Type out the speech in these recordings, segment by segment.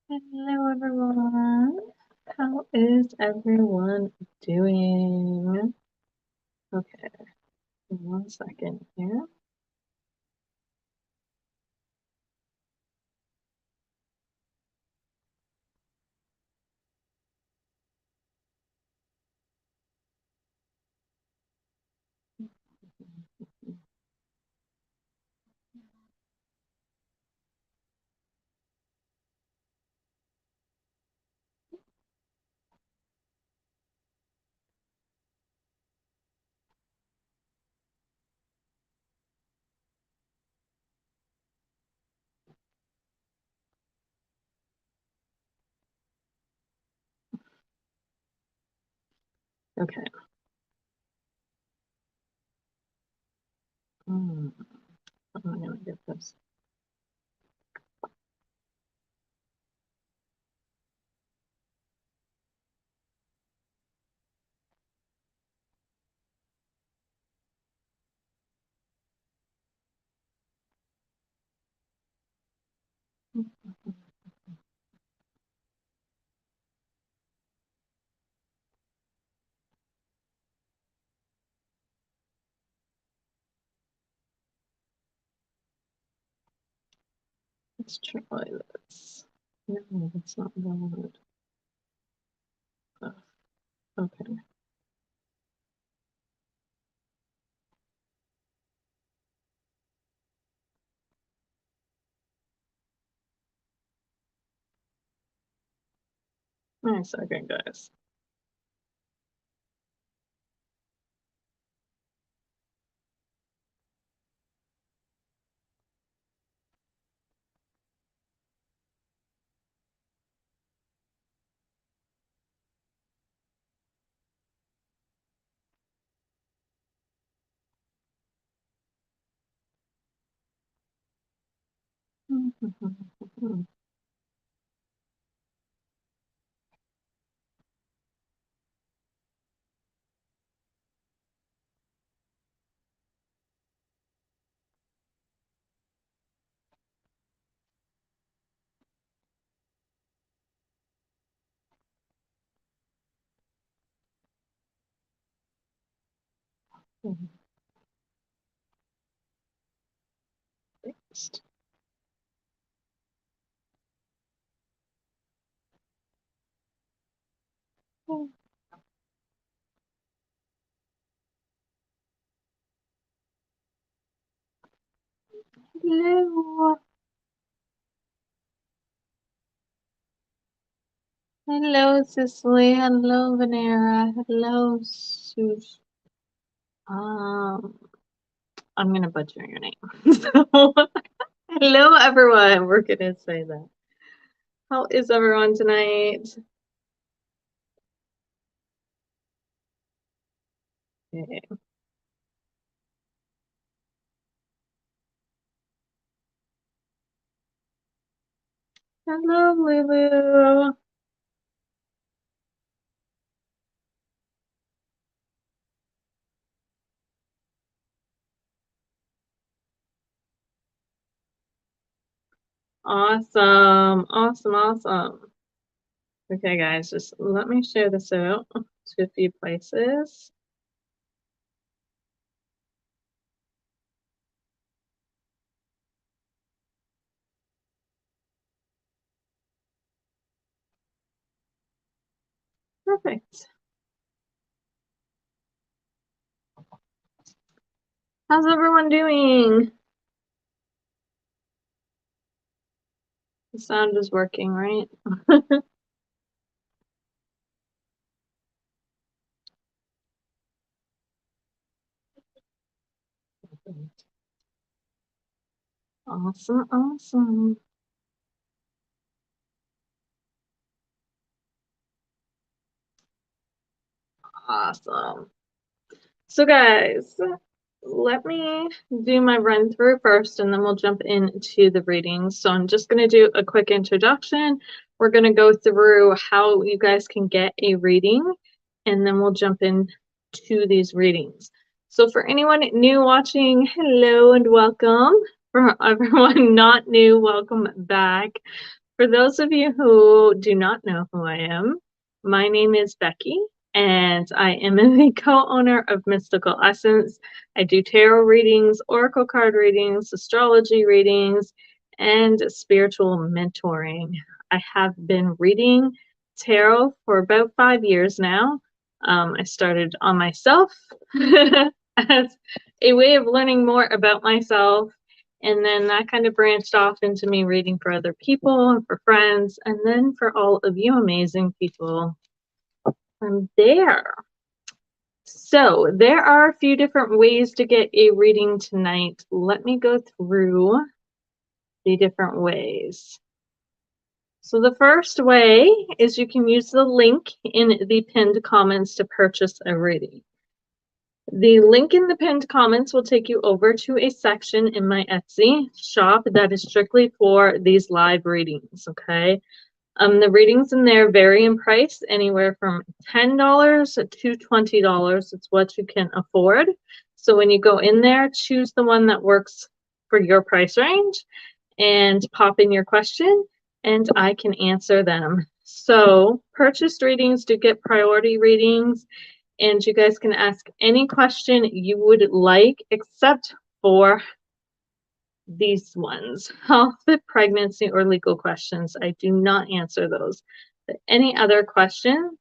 Hello, everyone. How is everyone doing? Okay, 1 second here. Okay. I'm gonna get this. Let's try this. No, that's not valid. Okay. Nice second, guys. Next. Hello. Hello, Cicely. Hello, Vanera. Hello, Sus. Um, I'm gonna butcher your name. So, hello, everyone. We're gonna say that. How is everyone tonight? Okay. Hello, Lulu. Awesome. Awesome. Awesome. Okay, guys, just let me share this out to a few places. Perfect. How's everyone doing? The sound is working, right? Awesome. Awesome. Awesome. So, guys, let me do my run through first and then we'll jump into the readings. So, I'm just going to do a quick introduction. We're going to go through how you guys can get a reading and then we'll jump into these readings. So, for anyone new watching, hello and welcome. For everyone not new, welcome back. For those of you who do not know who I am, my name is Becky, and I am the co-owner of Mystical Essence. I do tarot readings, oracle card readings, astrology readings, and spiritual mentoring. I have been reading tarot for about 5 years now. I started on myself as a way of learning more about myself. And then that kind of branched off into me reading for other people and for friends, and then for all of you amazing people from there. So there are a few different ways to get a reading tonight. Let me go through the different ways. So the first way is you can use the link in the pinned comments to purchase a reading. The link in the pinned comments will take you over to a section in my Etsy shop that is strictly for these live readings, okay? The readings in there vary in price, anywhere from $10 to $20. It's what you can afford. So when you go in there, choose the one that works for your price range and pop in your question, and I can answer them. So purchased readings do get priority readings, and you guys can ask any question you would like except for these ones: health, pregnancy, or legal questions. I do not answer those. But any other questions,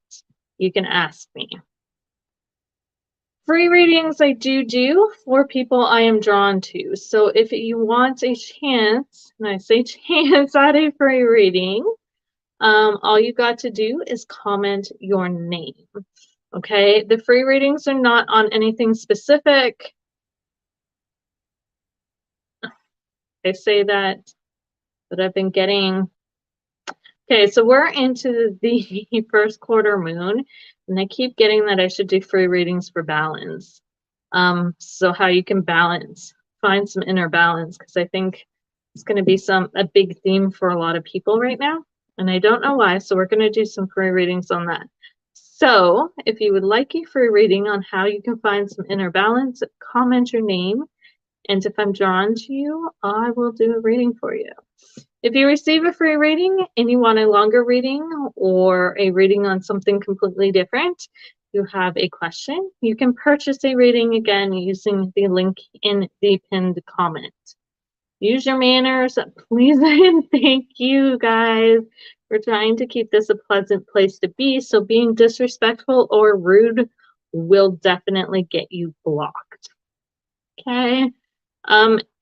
you can ask me. Free readings I do for people I am drawn to. So if you want a chance, and I say chance at a free reading, all you got to do is comment your name. Okay, the free readings are not on anything specific. I say that, but I've been getting. Okay, so we're into the first quarter moon, and I keep getting that I should do free readings for balance. So how you can balance, find some inner balance, because I think it's going to be a big theme for a lot of people right now, and I don't know why. So we're going to do some free readings on that. So if you would like a free reading on how you can find some inner balance, comment your name, and if I'm drawn to you, I will do a reading for you. If you receive a free reading and you want a longer reading or a reading on something completely different, you have a question, you can purchase a reading again using the link in the pinned comment. Use your manners, please, and thank you guys. We're trying to keep this a pleasant place to be, so being disrespectful or rude will definitely get you blocked. Okay?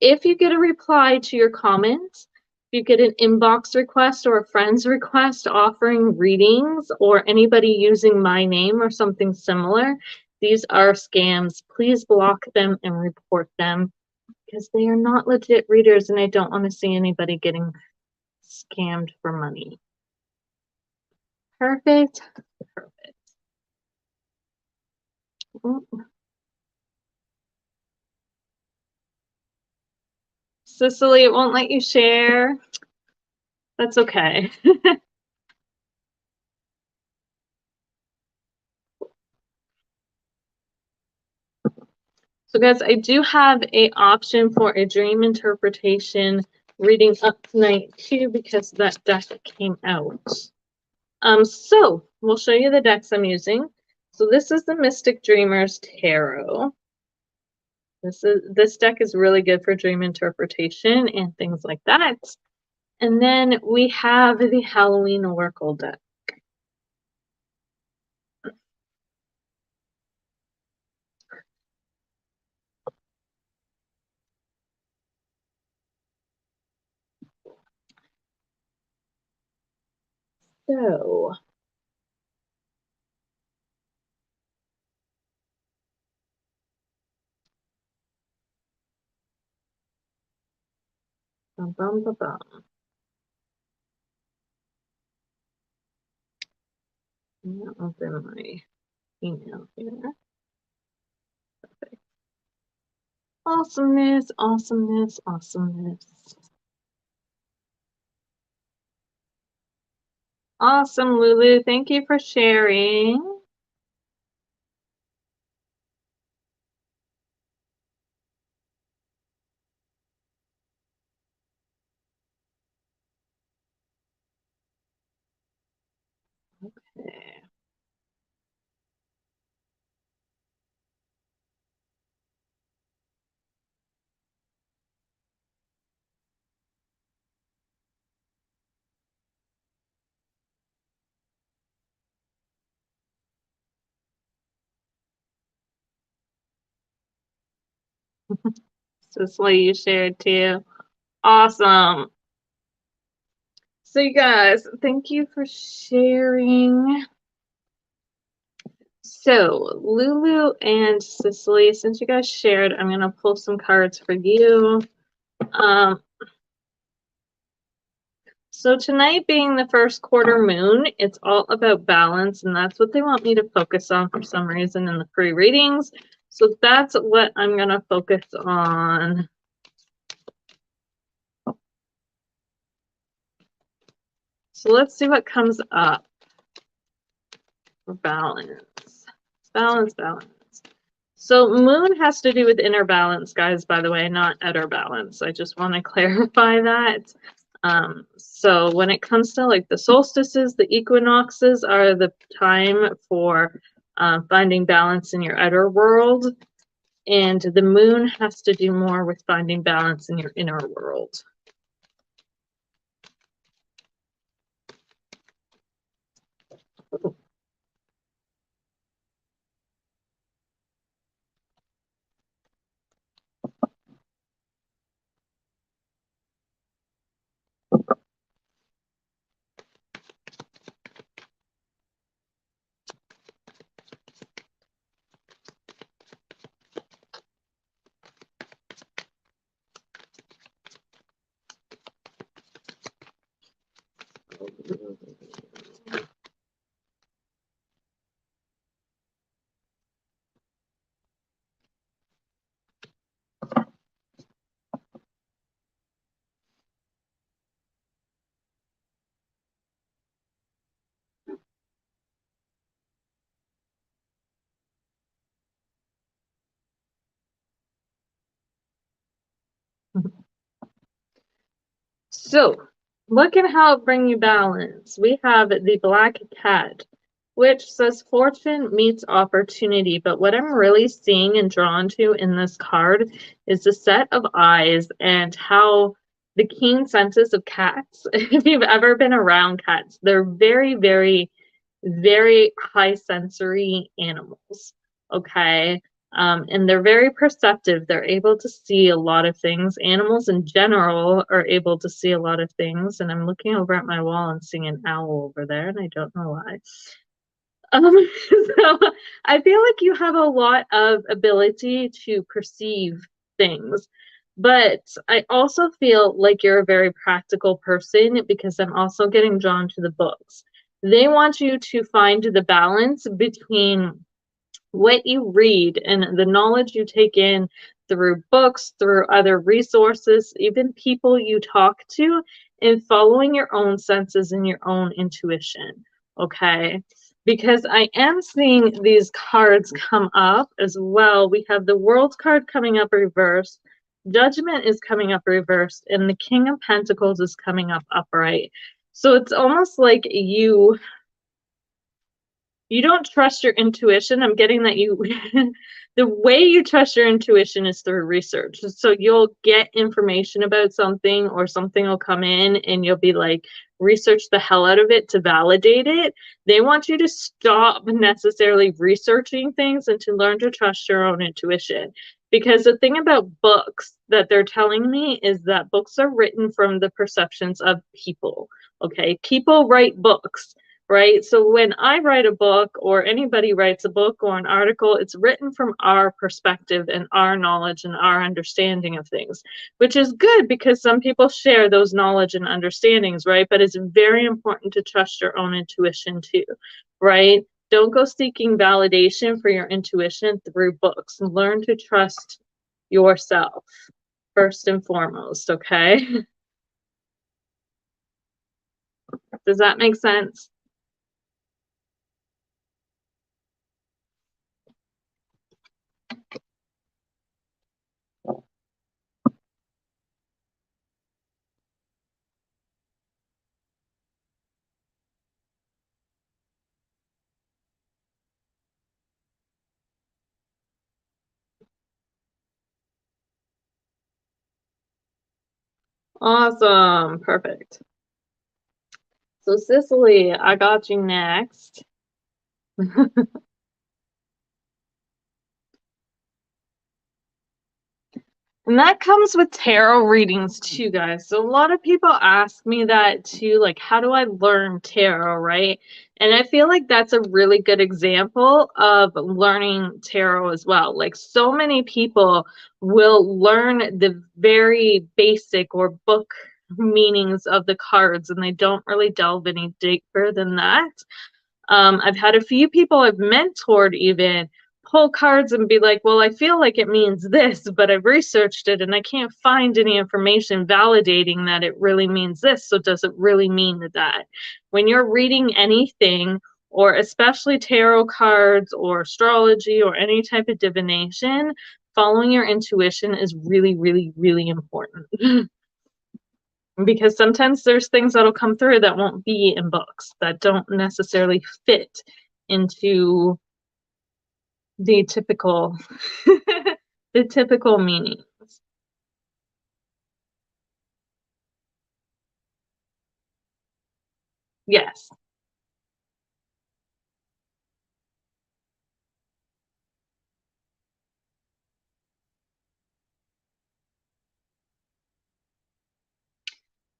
If you get a reply to your comments, if you get an inbox request or a friend's request offering readings, or anybody using my name or something similar, these are scams. Please block them and report them, because they are not legit readers, and I don't want to see anybody getting scammed for money. Perfect. Perfect. Cicely, it won't let you share. That's okay. So guys, I do have an option for a dream interpretation reading up tonight too, because that deck came out. So we'll show you the decks I'm using. So this is the Mystic Dreamers Tarot. This deck is really good for dream interpretation and things like that. And then we have the Halloween Oracle deck. So bum, bum, bum, bum. I'm gonna open my email here. Perfect. Awesomeness, awesomeness, awesomeness. Awesome, Lulu. Thank you for sharing. Cicely, you shared too. Awesome. So you guys, thank you for sharing. So Lulu and Cicely, since you guys shared, I'm gonna pull some cards for you. So tonight being the first quarter moon, it's all about balance, and that's what they want me to focus on for some reason in the pre-readings. So that's what I'm going to focus on. So let's see what comes up for balance. Balance, balance. So moon has to do with inner balance, guys, by the way, not outer balance. I just want to clarify that. So when it comes to like the solstices, the equinoxes are the time for finding balance in your outer world. And the moon has to do more with finding balance in your inner world. So look at how it brings you balance. We have the black cat, which says fortune meets opportunity. But what I'm really seeing and drawn to in this card is the set of eyes and how the keen senses of cats, if you've ever been around cats, they're very, very, very high sensory animals. Okay. And they're very perceptive. They're able to see a lot of things. Animals in general are able to see a lot of things. And I'm looking over at my wall and seeing an owl over there, and I don't know why. So I feel like you have a lot of ability to perceive things. But I also feel like you're a very practical person because I'm also getting drawn to the books. They want you to find the balance between what you read and the knowledge you take in through books, through other resources, even people you talk to, and following your own senses and your own intuition. Okay. Because I am seeing these cards come up as well. We have the World card coming up reversed, Judgment is coming up reversed, and the King of Pentacles is coming up upright. So it's almost like you don't trust your intuition. I'm getting that you the way you trust your intuition is through research. So you'll get information about something or something will come in and you'll be like research the hell out of it to validate it. They want you to stop necessarily researching things and to learn to trust your own intuition. Because the thing about books that they're telling me is that books are written from the perceptions of people. Okay, people write books, right? So when I write a book or anybody writes a book or an article, it's written from our perspective and our knowledge and our understanding of things, which is good because some people share those knowledge and understandings, right? But it's very important to trust your own intuition too, right? Don't go seeking validation for your intuition through books. Learn to trust yourself first and foremost, okay? Does that make sense? Awesome. Perfect. So Cicely, I got you next. And that comes with tarot readings too, guys. So a lot of people ask me that too, like, how do I learn tarot, right? And I feel like that's a really good example of learning tarot as well. Like, so many people will learn the very basic or book meanings of the cards, and they don't really delve any deeper than that. I've had a few people I've mentored even pull cards and be like, well, I feel like it means this, but I've researched it and I can't find any information validating that it really means this. So does it really mean that? When you're reading anything, or especially tarot cards or astrology or any type of divination, following your intuition is really, really, really important. Because sometimes there's things that'll come through that won't be in books, that don't necessarily fit into the typical the typical meanings. Yes.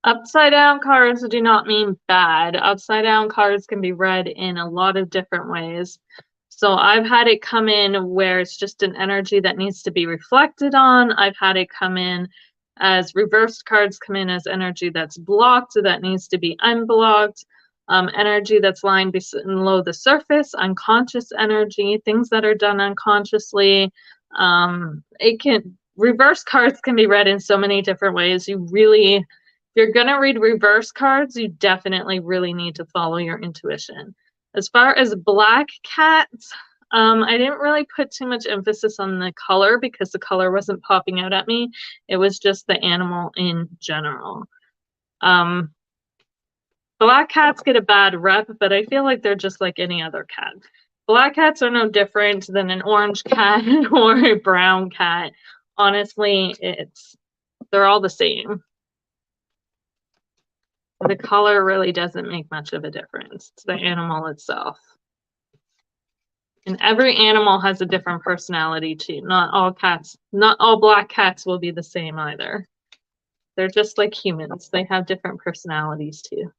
Upside down cards do not mean bad. Upside down cards can be read in a lot of different ways. So I've had it come in where it's just an energy that needs to be reflected on. I've had it come in as reversed cards come in as energy that's blocked, that needs to be unblocked. Energy that's lying below the surface, unconscious energy, things that are done unconsciously. It can reverse cards can be read in so many different ways. You really, if you're gonna read reverse cards, you definitely really need to follow your intuition. As far as black cats, I didn't really put too much emphasis on the color because the color wasn't popping out at me. It was just the animal in general. Um, Black cats get a bad rep, but I feel like they're just like any other cat. Black cats are no different than an orange cat or a brown cat. Honestly, they're all the same. The color really doesn't make much of a difference. It's the animal itself. And every animal has a different personality too. Not all black cats will be the same either. They're just like humans. They have different personalities too.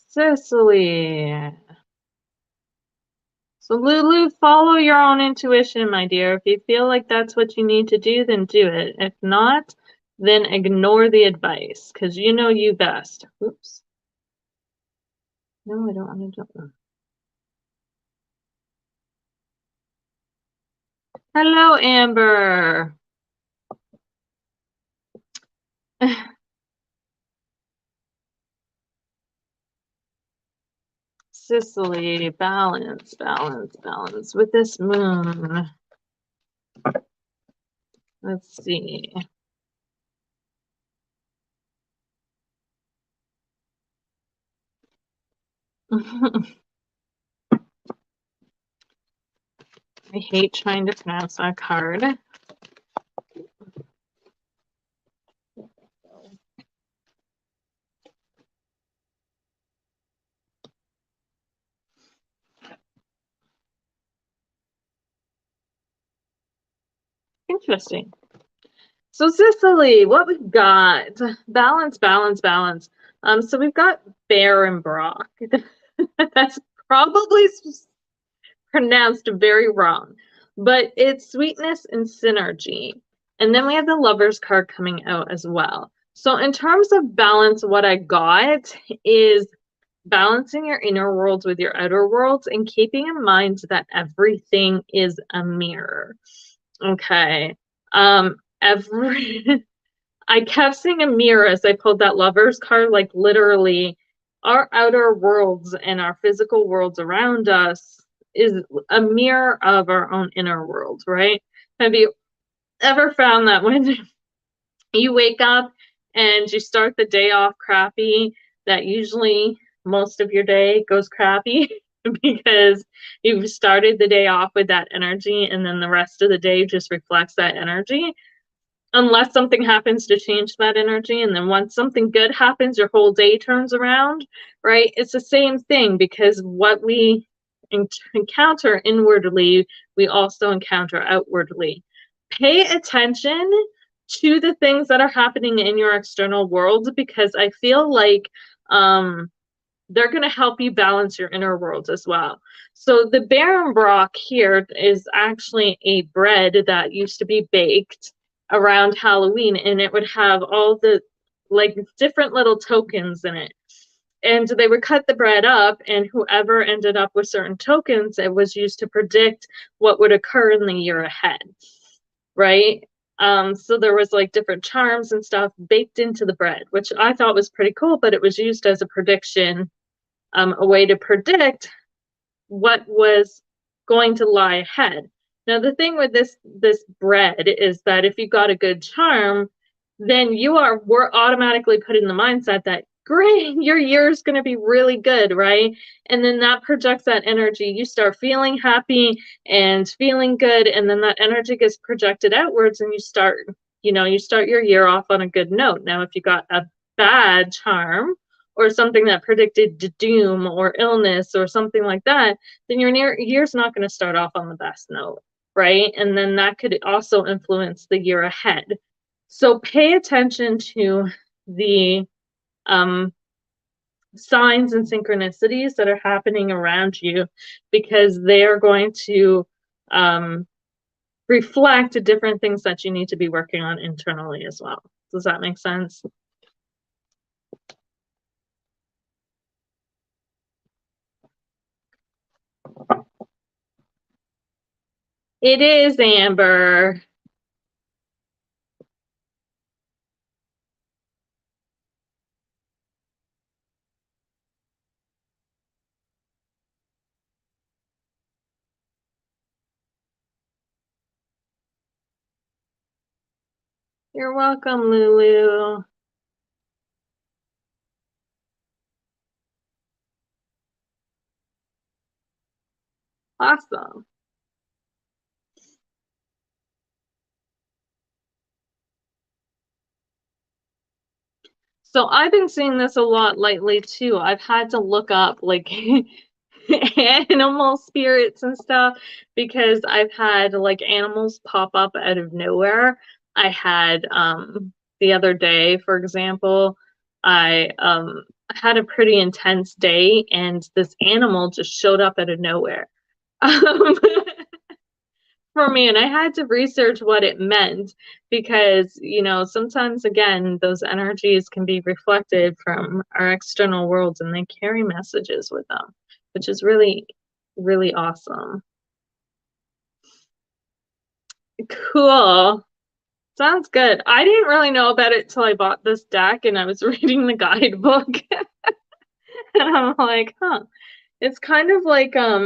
Cicely. So Lulu, follow your own intuition, my dear. If you feel like that's what you need to do, then do it. If not, then ignore the advice, because you know you best. Oops. No, I don't want to jump them. Hello, Amber. Cicely, balance, balance, balance with this moon. Let's see. I hate trying to pronounce that card. Interesting. So Cicely, what we've got, balance, balance, balance. So we've got Bear and Brock. That's probably pronounced very wrong, but it's sweetness and synergy. And then we have the Lovers card coming out as well. So in terms of balance, what I got is balancing your inner worlds with your outer worlds and keeping in mind that everything is a mirror. Okay. Every I kept seeing a mirror as I pulled that Lovers card, like literally our outer worlds and our physical worlds around us is a mirror of our own inner worlds, right? Have you ever found that when you wake up and you start the day off crappy, that usually most of your day goes crappy because you've started the day off with that energy and then the rest of the day just reflects that energy? unless something happens to change that energy. And then once something good happens, your whole day turns around, right? It's the same thing, because what we encounter inwardly, we also encounter outwardly. Pay attention to the things that are happening in your external world, because I feel like they're going to help you balance your inner world as well. So the Barenbrock here is actually a bread that used to be baked around Halloween, and it would have all the like different little tokens in it. And they would cut the bread up, and whoever ended up with certain tokens, it was used to predict what would occur in the year ahead, right? So there was like different charms and stuff baked into the bread, which I thought was pretty cool, but it was used as a prediction, a way to predict what was going to lie ahead. Now, the thing with this bread is that if you got a good charm, then we're automatically put in the mindset that, great, your year is going to be really good, right? And then that projects that energy. You start feeling happy and feeling good, and then that energy gets projected outwards, and you start your year off on a good note. Now, if you got a bad charm or something that predicted doom or illness or something like that, then your year's not going to start off on the best note, right? And then that could also influence the year ahead. So pay attention to the signs and synchronicities that are happening around you, because they are going to reflect different things that you need to be working on internally as well. Does that make sense? It is, Amber. You're welcome, Lulu. Awesome. So I've been seeing this a lot lately too. I've had to look up like animal spirits and stuff, because I've had like animals pop up out of nowhere. I had the other day, for example, I had a pretty intense day, and this animal just showed up out of nowhere. For me, and I had to research what it meant, because sometimes, again, those energies can be reflected from our external worlds, and they carry messages with them, which is really, really awesome. Cool. Sounds good. I didn't really know about it till I bought this deck and I was reading the guidebook. And I'm like, huh. It's kind of like I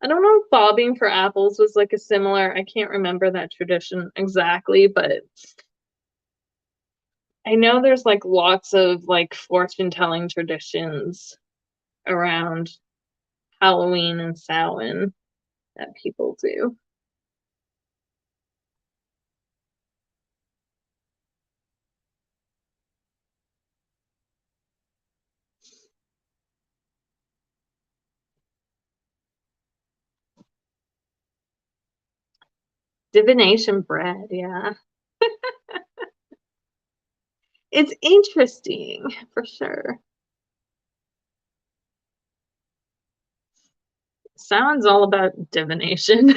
don't know if bobbing for apples was like a similar, I can't remember that tradition exactly, but I know there's like lots of like fortune telling traditions around Halloween and Samhain that people do. Divination bread, yeah. It's interesting for sure. Sounds all about divination.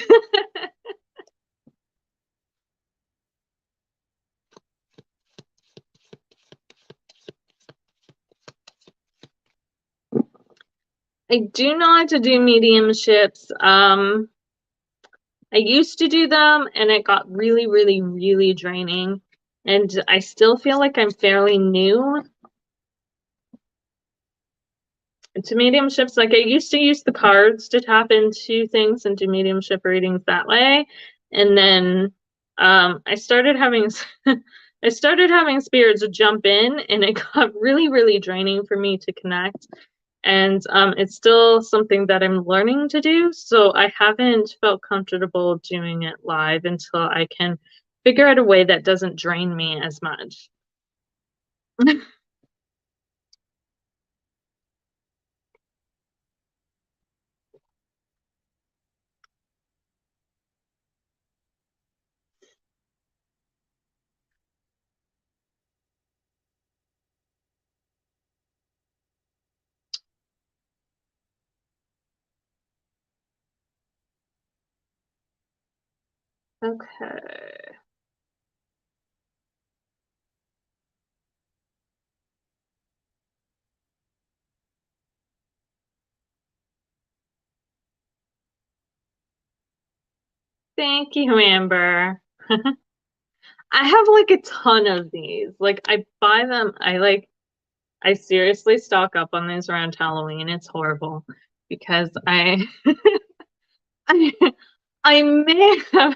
I do know how to do mediumships. I used to do them, and it got really, really, really draining. And I still feel like I'm fairly new to mediumships. Like, I used to use the cards to tap into things and do mediumship readings that way. And then I started having I started having spirits jump in, and it got really, really draining for me to connect. And it's still something that I'm learning to do, so I haven't felt comfortable doing it live until I can figure out a way that doesn't drain me as much. Okay. Thank you, Amber. I have like a ton of these. Like I buy them, I seriously stock up on these around Halloween. It's horrible because I I may have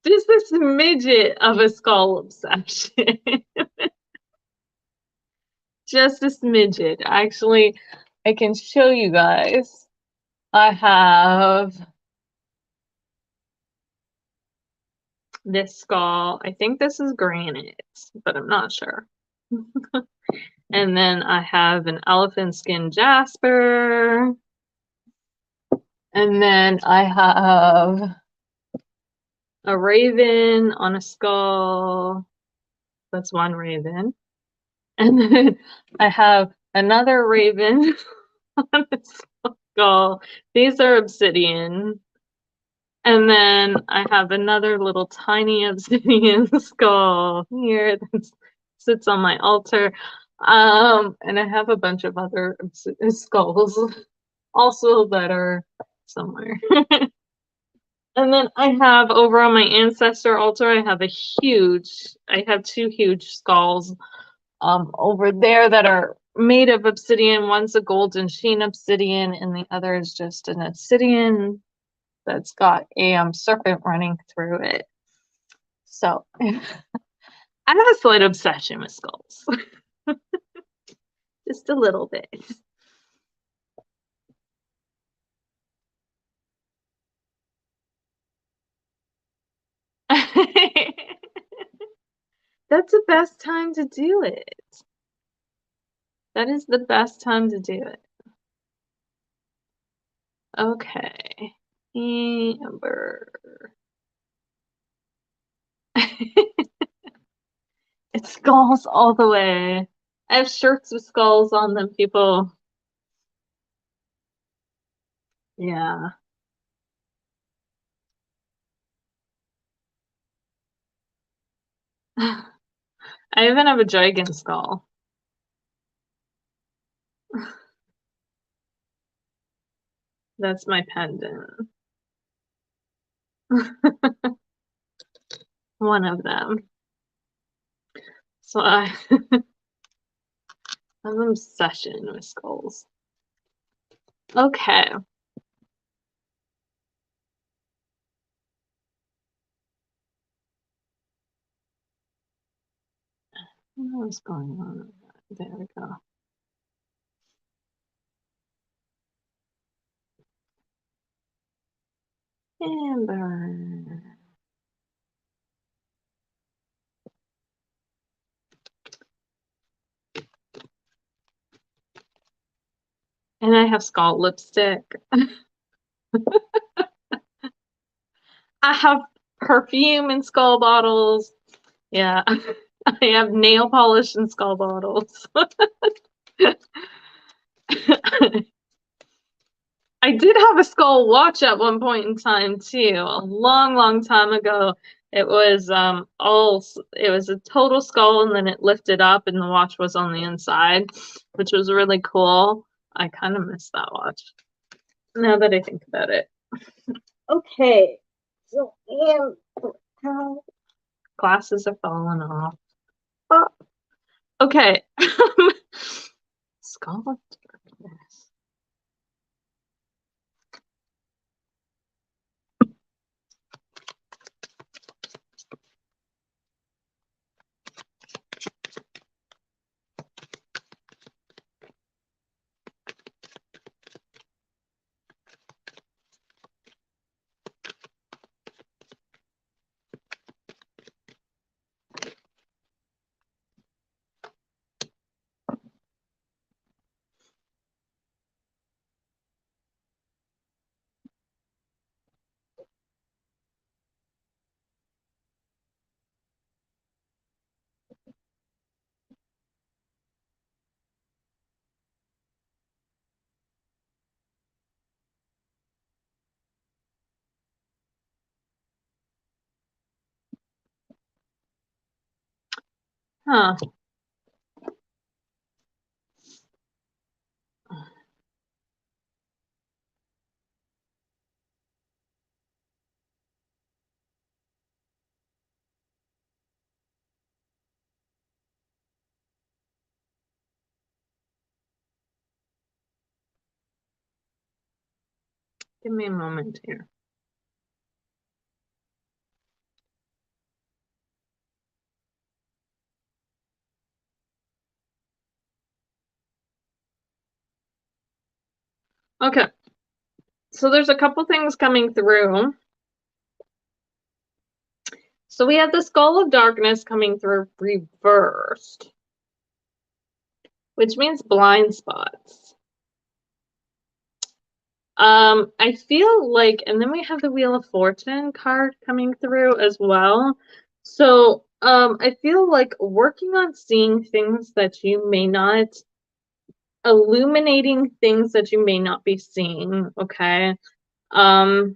just this midget of a skull obsession. Just a smidget. Actually, I can show you guys. I have this skull. I think this is granite, but I'm not sure. And then I have an elephant skin jasper. And then I have a raven on a skull. That's one raven. And then I have another raven on a skull. These are obsidian. And then I have another little tiny obsidian skull here that sits on my altar. And I have a bunch of other skulls also that are somewhere. And then I have over on my ancestor altar, I have two huge skulls over there that are made of obsidian. One's a golden sheen obsidian, and the other is just an obsidian that's got a serpent running through it. So I have a slight obsession with skulls. Just a little bit. That's the best time to do it. That is the best time to do it. Okay. Amber. It's skulls all the way. I have shirts with skulls on them, people. Yeah. I even have a dragon skull. That's my pendant. One of them. So I have an obsession with skulls. Okay. What's going on? There we go. Amber. And I have skull lipstick. I have perfume in skull bottles. Yeah. I have nail polish in skull bottles. I did have a skull watch at one point in time too, a long, long time ago. It was it was a total skull and then it lifted up and the watch was on the inside, which was really cool. I kind of miss that watch now that I think about it. Okay. So glasses are falling off. Oh, okay. Skull of darkness. Huh. Give me a moment here. Okay. So there's a couple things coming through. So we have the Skull of Darkness coming through reversed, which means blind spots. I feel like, and then we have the Wheel of Fortune card coming through as well. So, I feel like working on seeing things that you may not, illuminating things that you may not be seeing, okay?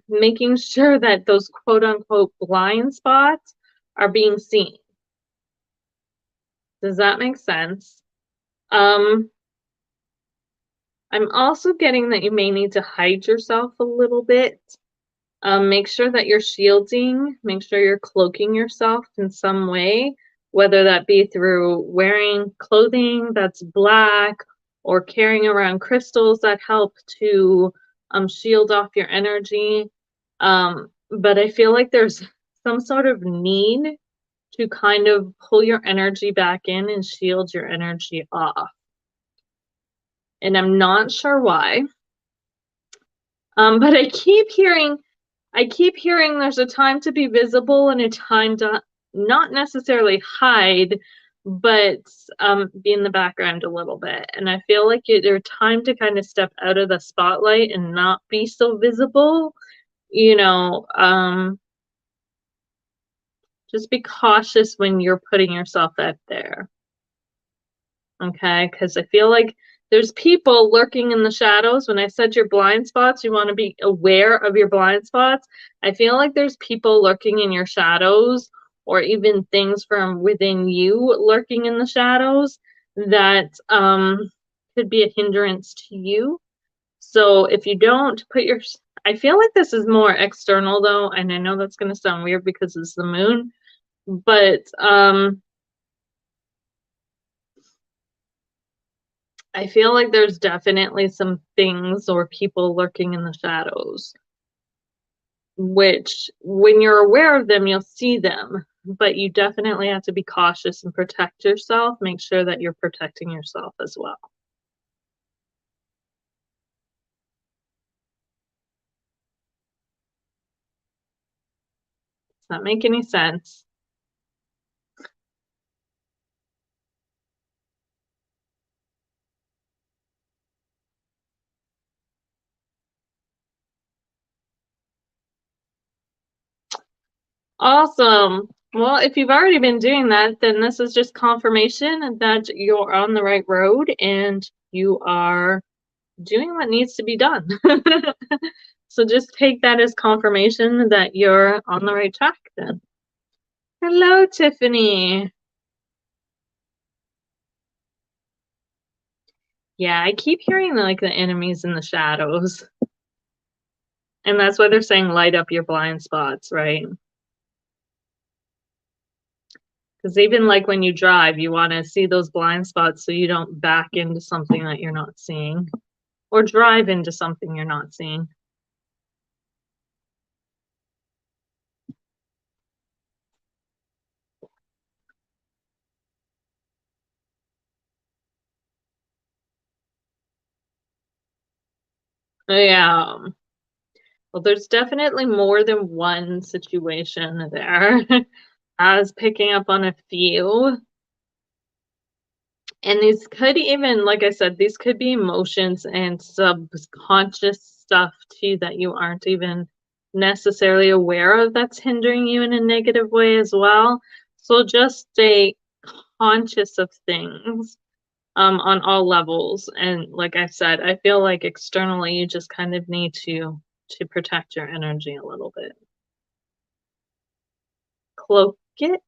Making sure that those quote unquote blind spots are being seen. Does that make sense? Um, I'm also getting that you may need to hide yourself a little bit. Make sure that you're shielding, make sure you're cloaking yourself in some way, whether that be through wearing clothing that's black or carrying around crystals that help to shield off your energy. But I feel like there's some sort of need to kind of pull your energy back in and shield your energy off. And I'm not sure why. But I keep hearing there's a time to be visible and a time to not necessarily hide, but be in the background a little bit. And I feel like there's time to kind of step out of the spotlight and not be so visible. You know, just be cautious when you're putting yourself out there. Okay, because I feel like there's people lurking in the shadows. When I said your blind spots, you want to be aware of your blind spots. I feel like there's people lurking in your shadows, or even things from within you lurking in the shadows that could be a hindrance to you. So if you don't put your, I feel like this is more external though, and I know that's going to sound weird because it's the moon, but I feel like there's definitely some things or people lurking in the shadows, which when you're aware of them, you'll see them, but you definitely have to be cautious and protect yourself. Make sure that you're protecting yourself as well. Does that make any sense? Awesome. Well, if you've already been doing that, then this is just confirmation that you're on the right road and you are doing what needs to be done. So just take that as confirmation that you're on the right track then. Hello, Tiffany. Yeah, I keep hearing like the enemies in the shadows. And that's why they're saying light up your blind spots, right? Because even like when you drive, you want to see those blind spots so you don't back into something that you're not seeing or drive into something you're not seeing. Yeah. Well, there's definitely more than one situation there. I was picking up on a few. And these could even, like I said, these could be emotions and subconscious stuff too that you aren't even necessarily aware of that's hindering you in a negative way as well. So just stay conscious of things on all levels. And like I said, I feel like externally you just kind of need to protect your energy a little bit. Cloak it.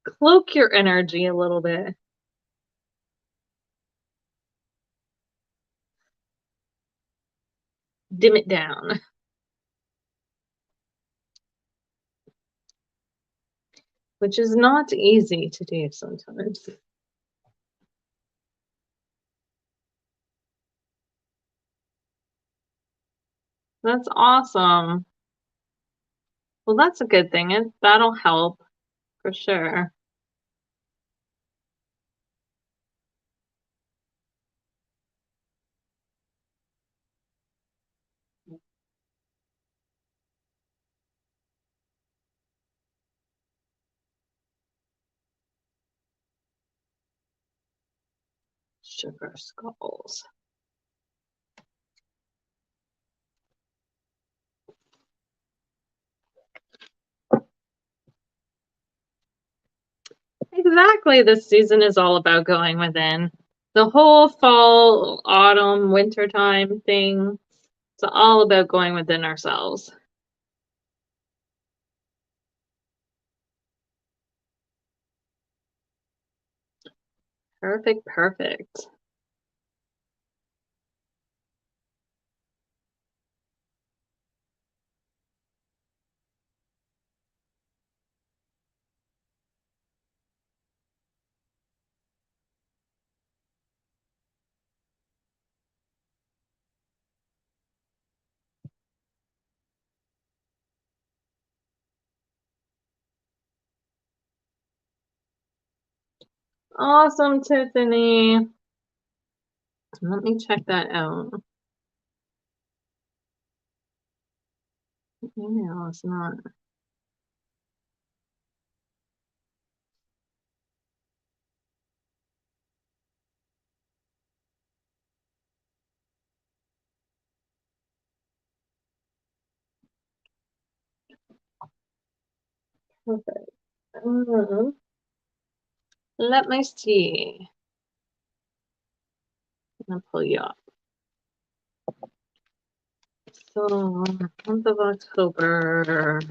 cloak your energy a little bit. Dim it down, which is not easy to do sometimes. That's awesome. Well, that's a good thing. That'll help for sure. Sugar skulls. Exactly. This season is all about going within. The whole fall, autumn, wintertime thing, it's all about going within ourselves. Perfect, perfect. Awesome, Tiffany. Let me check that out. Email is not. Perfect. Let me see. I'm gonna pull you up. So, month of October.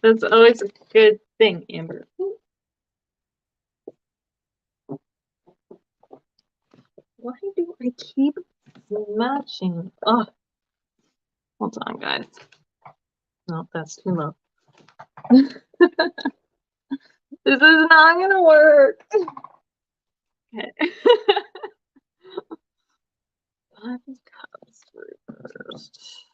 That's always a good thing, Amber. Why do I keep smashing? Oh, hold on, guys. No, that's too low. This is not gonna work. Okay. Five of Cups reversed.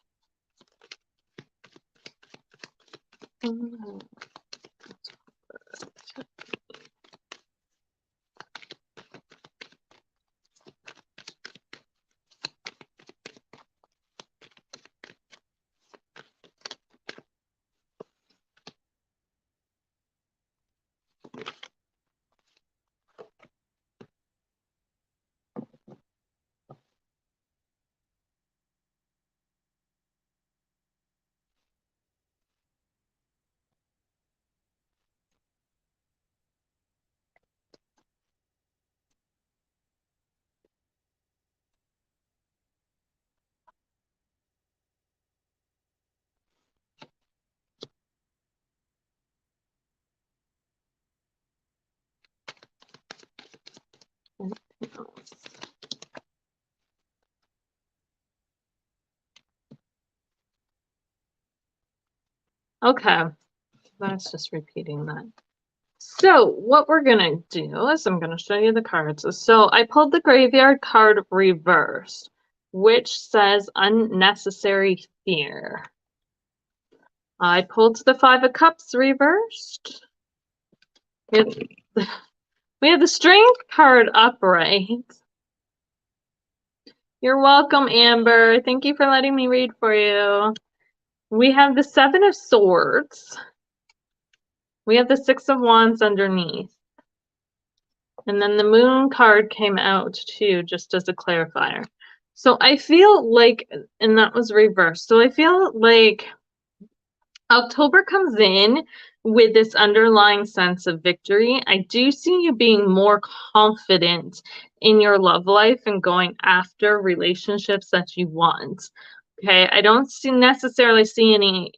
Okay, that's just repeating that. So what we're gonna do is I'm gonna show you the cards. So I pulled the graveyard card reversed, which says unnecessary fear. I pulled the Five of Cups reversed. We have the Strength card upright. You're welcome, Amber. Thank you for letting me read for you. We have the Seven of Swords. We have the Six of Wands underneath. And then the Moon card came out too, just as a clarifier. So I feel like, and that was reversed. So I feel like October comes in with this underlying sense of victory. I do see you being more confident in your love life and going after relationships that you want. Okay, I don't necessarily see any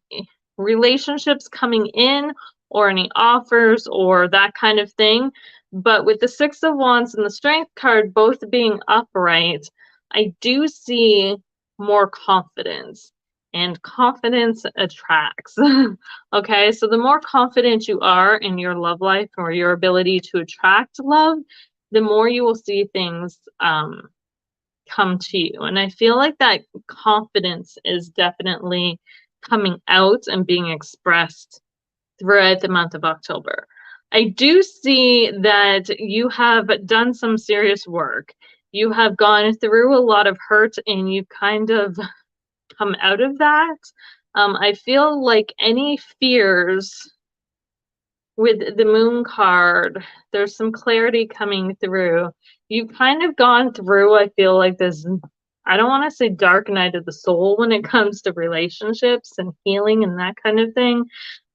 relationships coming in or any offers or that kind of thing. But with the Six of Wands and the Strength card both being upright, I do see more confidence. And confidence attracts. Okay, so the more confident you are in your love life or your ability to attract love, the more you will see things come to you. And I feel like that confidence is definitely coming out and being expressed throughout the month of October. I do see that you have done some serious work. You have gone through a lot of hurt and you've kind of come out of that. I feel like any fears with the Moon card, there's some clarity coming through. You've kind of gone through, I feel like this, I don't want to say dark night of the soul when it comes to relationships and healing and that kind of thing,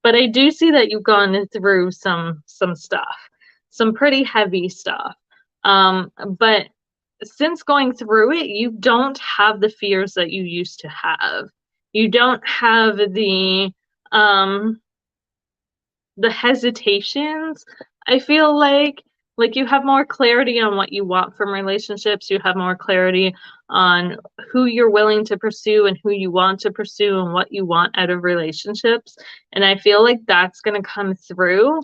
but I do see that you've gone through some stuff, some pretty heavy stuff. But since going through it, you don't have the fears that you used to have. You don't have the hesitations. I feel like you have more clarity on what you want from relationships. You have more clarity on who you're willing to pursue and who you want to pursue and what you want out of relationships. And I feel like that's going to come through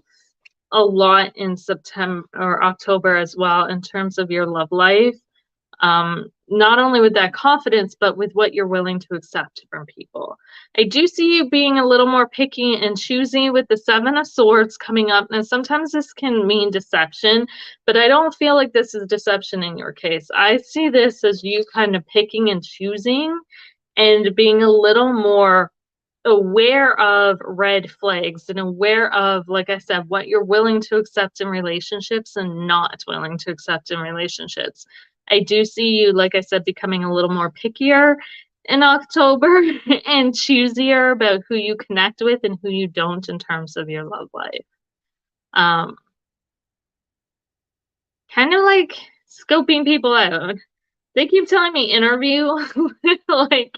a lot in September or October as well in terms of your love life. Not only with that confidence, but with what you're willing to accept from people. I do see you being a little more picky and choosy with the Seven of Swords coming up. Now, sometimes this can mean deception, but I don't feel like this is deception in your case. I see this as you kind of picking and choosing and being a little more aware of red flags and aware of, like I said, what you're willing to accept in relationships and not willing to accept in relationships. I do see you, like I said, becoming a little more pickier in October and choosier about who you connect with and who you don't in terms of your love life. Kind of like scoping people out. They keep telling me interview, like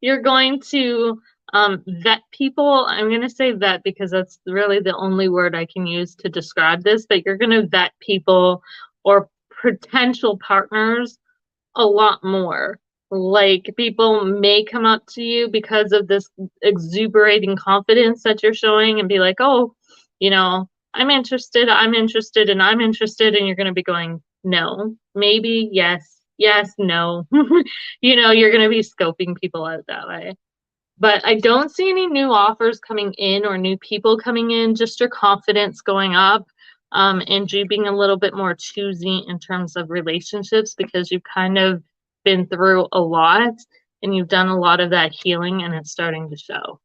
you're going to vet people. I'm going to say vet because that's really the only word I can use to describe this, but you're going to vet people or potential partners a lot more. Like people may come up to you because of this exuberating confidence that you're showing and be like, oh, you know, I'm interested, and I'm interested. And you're going to be going, no, maybe, yes, yes, no. You know, you're going to be scoping people out that way. But I don't see any new offers coming in or new people coming in, just your confidence going up. And you being a little bit more choosy in terms of relationships because you've kind of been through a lot and you've done a lot of that healing and it's starting to show.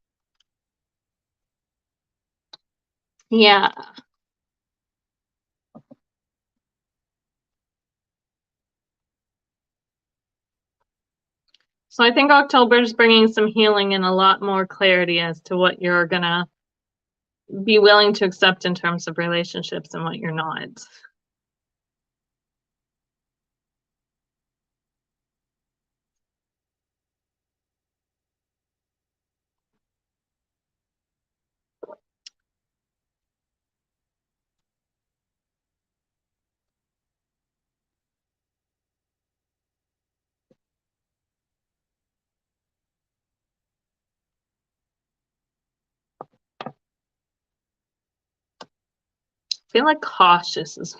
Yeah. So I think October is bringing some healing and a lot more clarity as to what you're going to be willing to accept in terms of relationships and what you're not. I feel like cautious is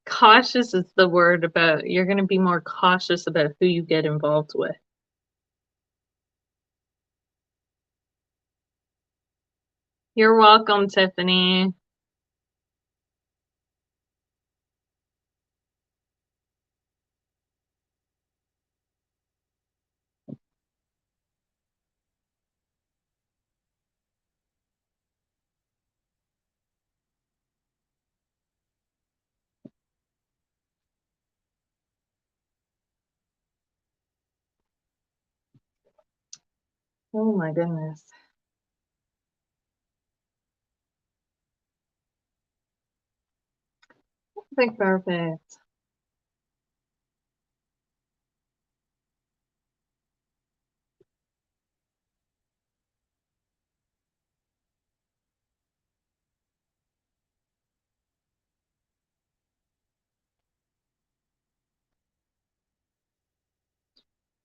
cautious is the word about you're going to be more cautious about who you get involved with. You're welcome, Tiffany. Oh my goodness. Perfect.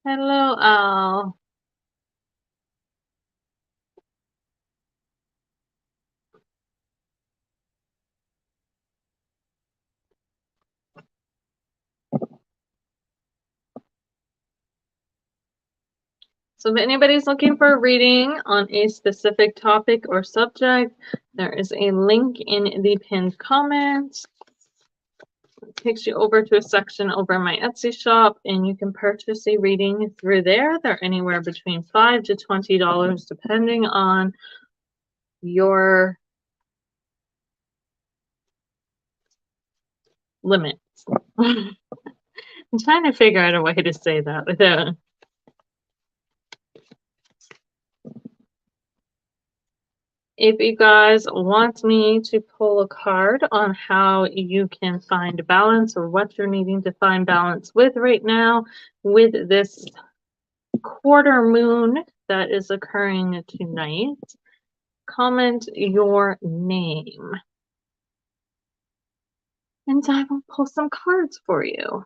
Hello, Al. So if anybody's looking for a reading on a specific topic or subject, there is a link in the pinned comment. It takes you over to a section over in my Etsy shop, and you can purchase a reading through there. They're anywhere between $5 to $20, depending on your limits. I'm trying to figure out a way to say that without. If you guys want me to pull a card on how you can find balance or what you're needing to find balance with right now with this quarter moon that is occurring tonight, comment your name and I will pull some cards for you.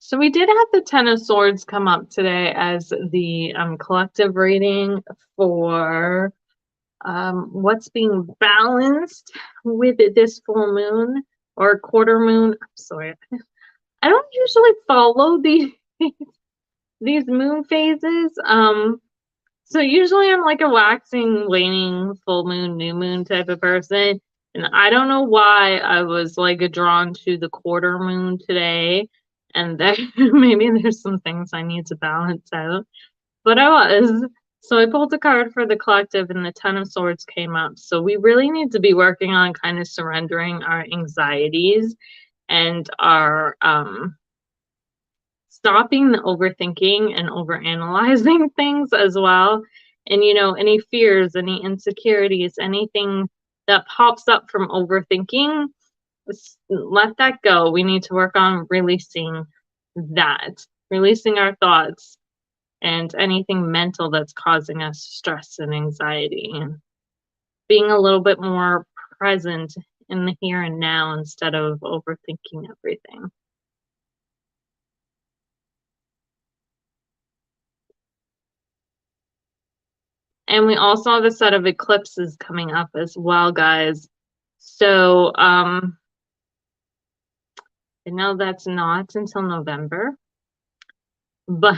So we did have the Ten of Swords come up today as the collective reading for what's being balanced with this full moon or quarter moon. I'm sorry. I don't usually follow these moon phases. So usually I'm like a waxing, waning, full moon, new moon type of person. And I don't know why I was like drawn to the quarter moon today. And that maybe there's some things I need to balance out. But I was. So I pulled a card for the collective and the Ten of Swords came up. So we really need to be working on kind of surrendering our anxieties and our stopping the overthinking and overanalyzing things as well. And, you know, any fears, any insecurities, anything that pops up from overthinking, let that go. We need to work on releasing that, releasing our thoughts and anything mental that's causing us stress and anxiety, and being a little bit more present in the here and now instead of overthinking everything. And we also have a set of eclipses coming up as well, guys. So I know that's not until November, but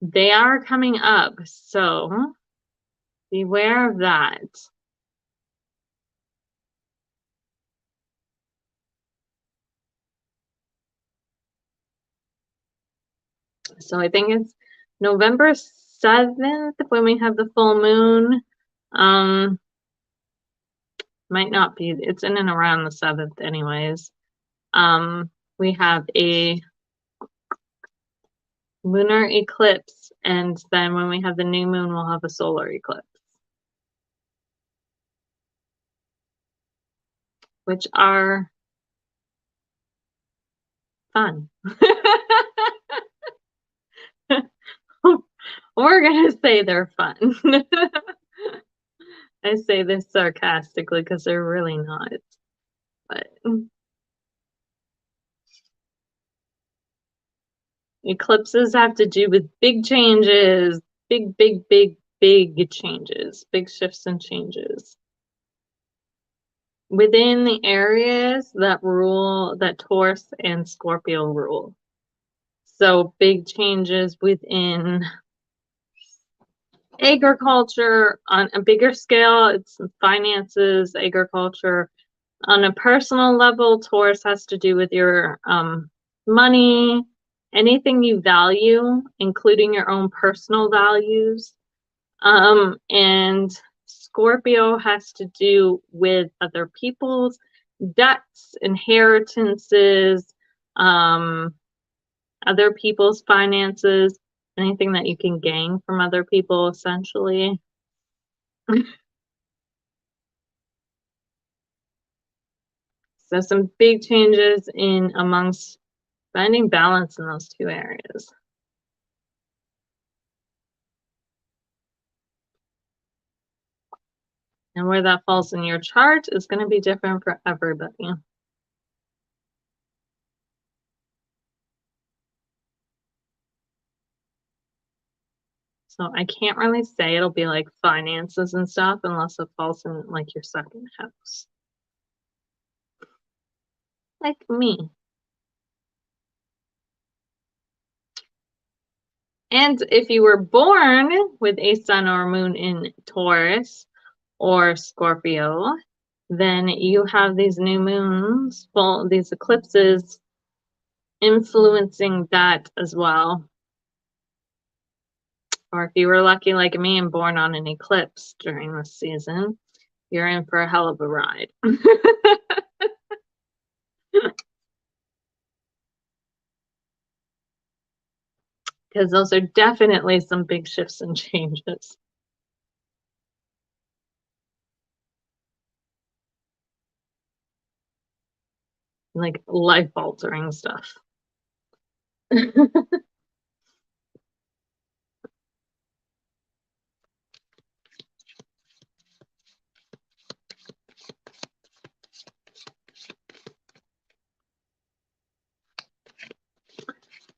they are coming up. So beware of that. So I think it's November 7th when we have the full moon. Might not be, it's in and around the 7th anyways. We have a lunar eclipse, and then when we have the new moon, we'll have a solar eclipse, which are fun. We're gonna say they're fun. I say this sarcastically because they're really not. But eclipses have to do with big changes, big changes, big shifts and changes. within the areas that Taurus and Scorpio rule. So big changes within agriculture on a bigger scale. It's finances, agriculture. On a personal level, Taurus has to do with your money, anything you value, including your own personal values. And Scorpio has to do with other people's debts, inheritances, other people's finances, anything that you can gain from other people, essentially. So some big changes in amongst finding balance in those two areas. And where that falls in your chart is going to be different for everybody. So I can't really say it'll be like finances and stuff unless it falls in like your second house. Like me. And if you were born with a sun or moon in Taurus or Scorpio, then you have these new moons, these eclipses influencing that as well. Or if you were lucky like me and born on an eclipse during this season, you're in for a hell of a ride. Because those are definitely some big shifts and changes. Like life-altering stuff.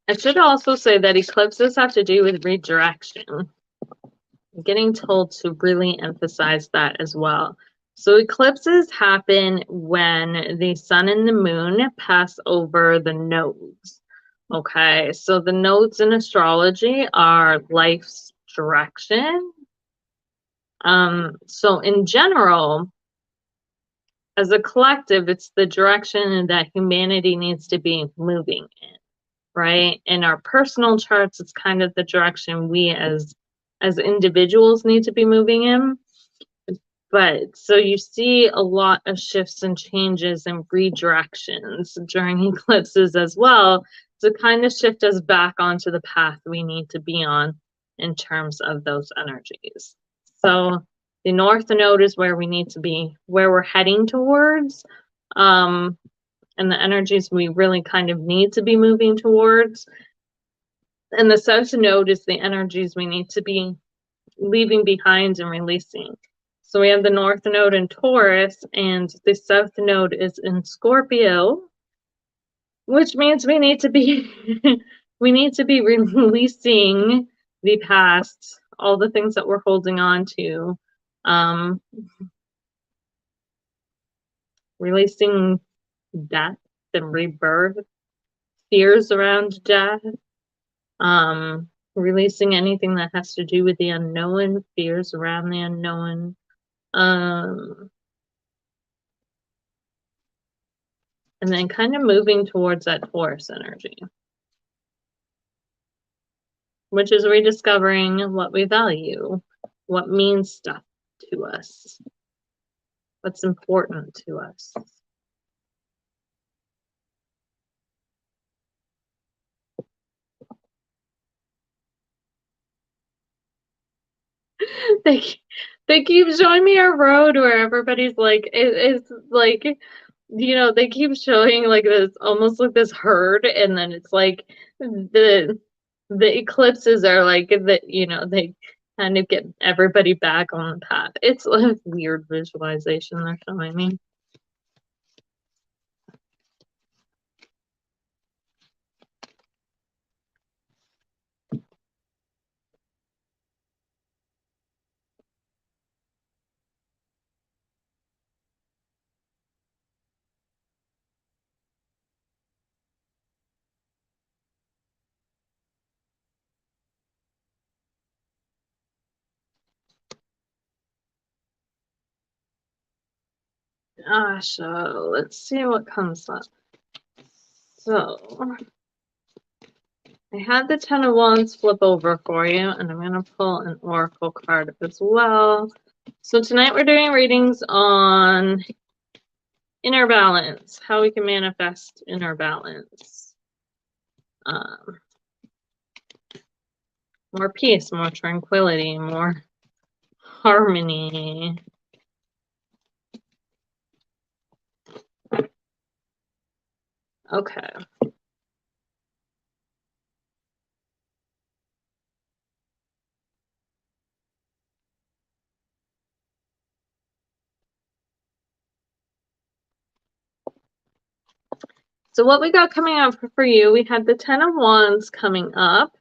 I should also say that eclipses have to do with redirection. I'm getting told to really emphasize that as well. So eclipses happen when the sun and the moon pass over the nodes. Okay, so the nodes in astrology are life's direction. So in general, as a collective, it's the direction that humanity needs to be moving in, right? In our personal charts, it's kind of the direction we as individuals need to be moving in. But so you see a lot of shifts and changes and redirections during eclipses as well to kind of shift us back onto the path we need to be on in terms of those energies. So the North Node is where we need to be, where we're heading towards, and the energies we really kind of need to be moving towards. And the South Node is the energies we need to be leaving behind and releasing. So we have the North Node in Taurus, and the South Node is in Scorpio, which means we need to be we need to be releasing the past, all the things that we're holding on to, releasing death and rebirth, fears around death, releasing anything that has to do with the unknown, fears around the unknown. And then kind of moving towards that Taurus energy, which is rediscovering what we value, what means stuff to us, what's important to us. They keep showing me a road where everybody's like, it's like, you know, they keep showing like this, almost like this herd, and then it's like the eclipses are like that, you know, they kind of get everybody back on the path. It's a weird visualization they're showing me. So let's see what comes up. So I had the Ten of Wands flip over for you, and I'm going to pull an Oracle card as well. So tonight we're doing readings on inner balance, how we can manifest inner balance. More peace, more tranquility, more harmony. Okay. So what we got coming up for you, we had the Ten of Wands coming up.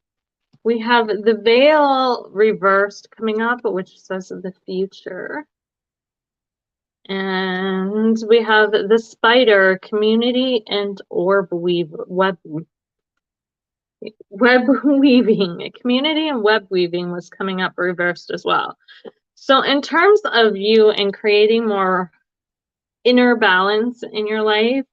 We have the Veil reversed coming up, which says the future. And we have the Spider, community and web weaving. Community and web weaving was coming up reversed as well. So in terms of you and creating more inner balance in your life,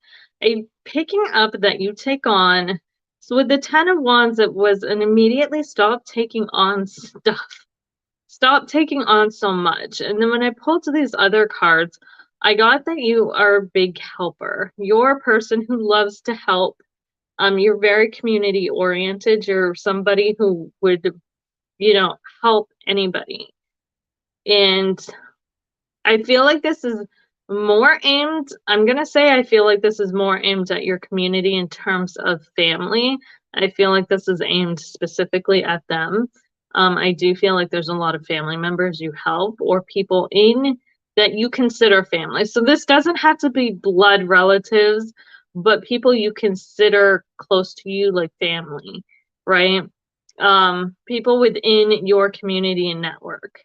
picking up that you take on. So with the Ten of Wands, it was an immediately stop taking on stuff. Stop taking on so much. And then when I pulled these other cards, I got that you are a big helper. You're a person who loves to help. You're very community oriented. You're somebody who would, help anybody. And I feel like this is more aimed, I'm going to say I feel like this is more aimed at your community in terms of family. I feel like this is aimed specifically at them. I do feel like there's a lot of family members you help or people in that you consider family. So this doesn't have to be blood relatives, but people you consider close to you, like family, right? People within your community and network.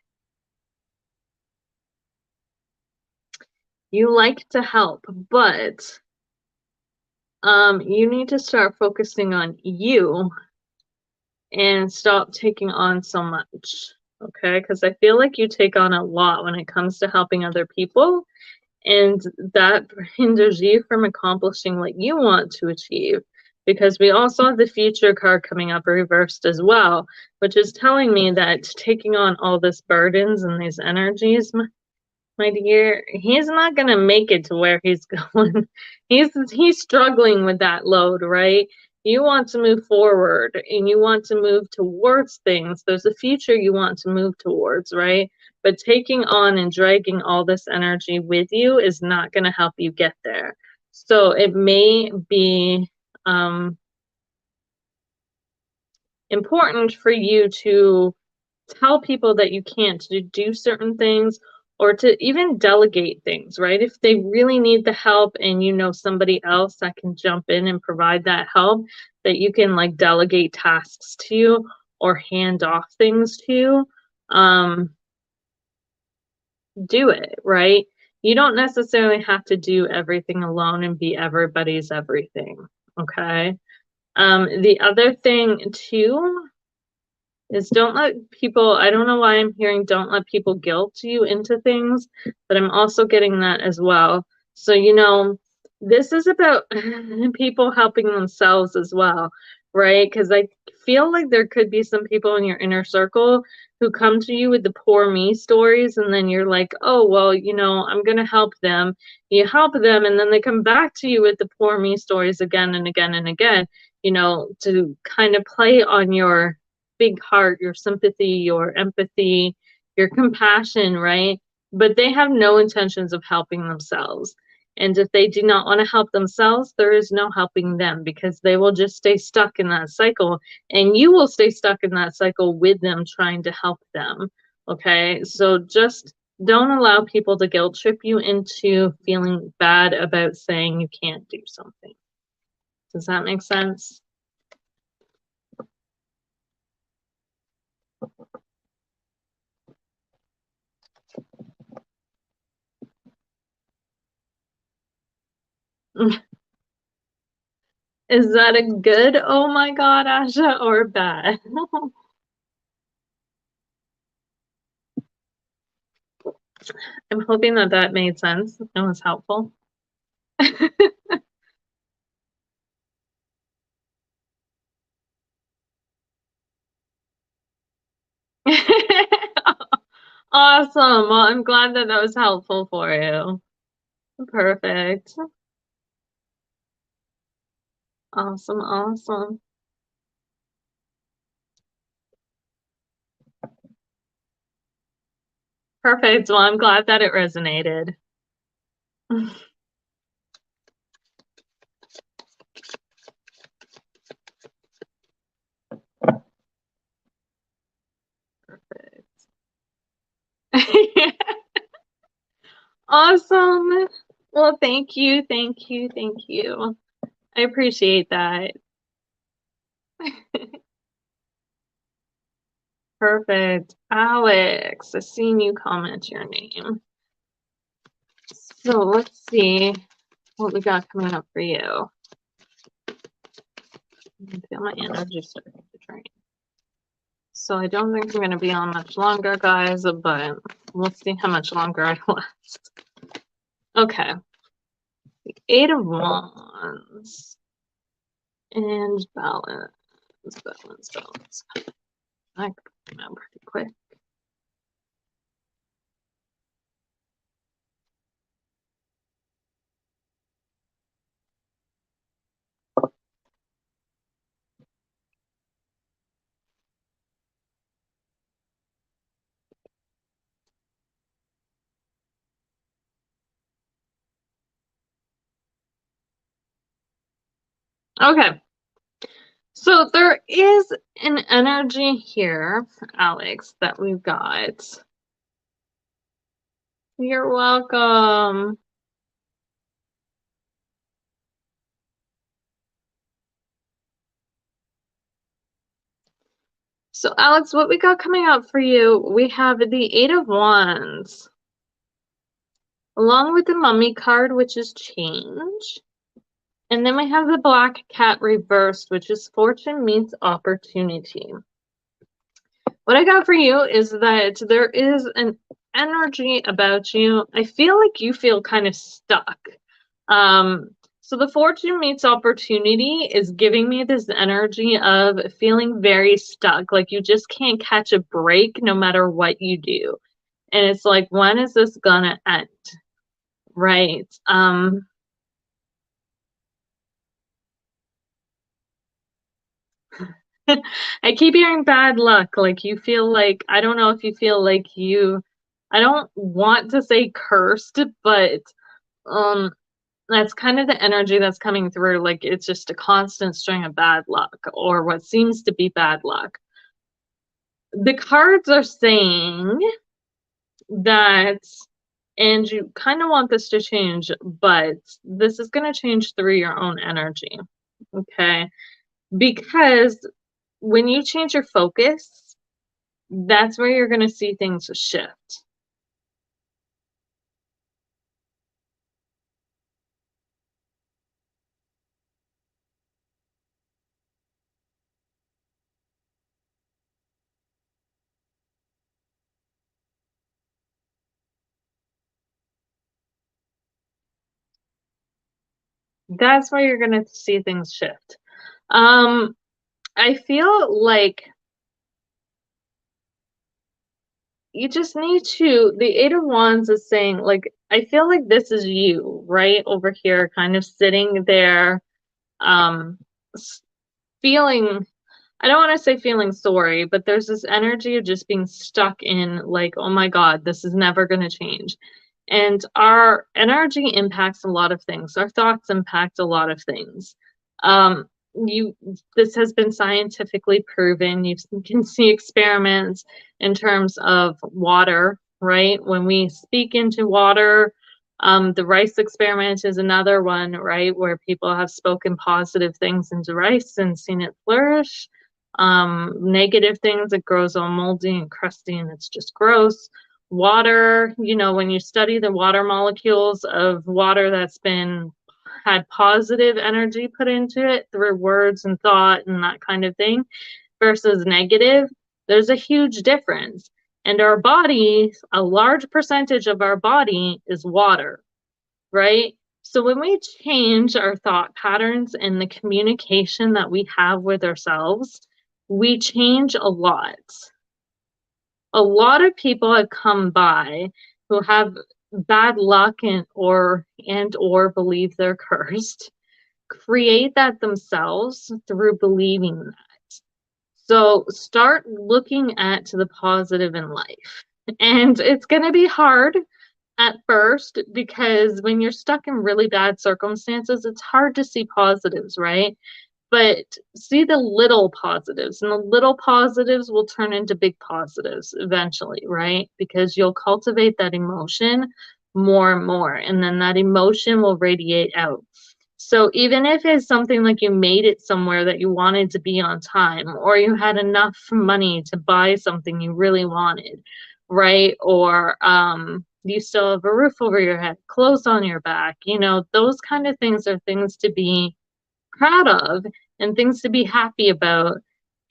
You like to help, but you need to start focusing on you and stop taking on so much, okay? Because I feel like you take on a lot when it comes to helping other people, and that hinders you from accomplishing what you want to achieve. Because we also have the future card coming up reversed as well, which is telling me that taking on all this burdens and these energies, my dear, he's not gonna make it to where he's going. He's struggling with that load, right? You want to move forward and you want to move towards things. There's a future you want to move towards, right? But taking on and dragging all this energy with you is not gonna help you get there. So it may be important for you to tell people that you can't do certain things or to even delegate things, right? If they really need the help and you know somebody else that can jump in and provide that help, that you can like delegate tasks to you or hand off things to, do it, right? You don't necessarily have to do everything alone and be everybody's everything, okay? The other thing too is don't let people, I don't know why I'm hearing don't let people guilt you into things, but I'm also getting that as well. So, this is about people helping themselves as well, right? Because I feel like there could be some people in your inner circle who come to you with the poor me stories, and then you're like, oh, well, I'm going to help them. You help them, and then they come back to you with the poor me stories again and again and again, to kind of play on your big heart, your sympathy, your empathy, your compassion, right? But they have no intentions of helping themselves. And if they do not want to help themselves, there is no helping them because they will just stay stuck in that cycle and you will stay stuck in that cycle with them trying to help them. Okay. So just don't allow people to guilt trip you into feeling bad about saying you can't do something. Does that make sense? Is that a good, oh my God, Asha, or bad? I'm hoping that that made sense and was helpful. Awesome. Well, I'm glad that that was helpful for you. Perfect. Awesome, awesome. Perfect. Well, I'm glad that it resonated. Perfect. Awesome. Well, thank you, thank you, thank you. I appreciate that. Perfect. Alex, I seen you comment your name. So let's see what we got coming up for you. I feel my energy starting to drain. So I don't think I'm going to be on much longer, guys, but we'll see how much longer I last. Okay. The Eight of Wands. And balance, balance, balance. I can remember pretty quick. Okay. So there is an energy here, Alex, that we've got. You're welcome. So, Alex, what we got coming up for you, we have the Eight of Wands, along with the Mummy card, which is change. And then we have the Black Cat reversed, which is fortune meets opportunity. What I got for you is that there is an energy about you. I feel like you feel kind of stuck. So the fortune meets opportunity is giving me this energy of feeling very stuck, like you just can't catch a break no matter what you do. And it's like, when is this gonna end? Right. I keep hearing bad luck. Like you feel like, I don't know if you feel like I don't want to say cursed, but um that's kind of the energy that's coming through. Like it's just a constant string of bad luck or what seems to be bad luck. The cards are saying that, and you kind of want this to change, but this is going to change through your own energy. Okay. Because when you change your focus, that's where you're going to see things shift. That's where you're going to see things shift. I feel like you just need to, the Eight of Wands is saying, like, I feel like this is you, right? Over here, kind of sitting there, um, feeling, I don't want to say feeling sorry, but there's this energy of just being stuck in, like, oh my God, this is never going to change. And our energy impacts a lot of things. Our thoughts impact a lot of things. Um, this has been scientifically proven. You can see experiments in terms of water, right? When we speak into water, the rice experiment is another one, right? Where people have spoken positive things into rice and seen it flourish. Negative things, it grows all moldy and crusty and it's just gross. Water, you know, when you study the water molecules of water that's been had positive energy put into it through words and thought and that kind of thing versus negative, there's a huge difference. And our body, a large percentage of our body is water, right? So when we change our thought patterns and the communication that we have with ourselves, we change a lot. A lot of people have come by who have bad luck and or believe they're cursed, create that themselves through believing that. So start looking at the positive in life. And it's going to be hard at first because when you're stuck in really bad circumstances, it's hard to see positives, right? But see the little positives, and the little positives will turn into big positives eventually, right? Because you'll cultivate that emotion more and more, and then that emotion will radiate out. So even if it's something like you made it somewhere that you wanted to be on time, or you had enough money to buy something you really wanted, right? Or you still have a roof over your head, clothes on your back, those kind of things are things to be proud of and things to be happy about.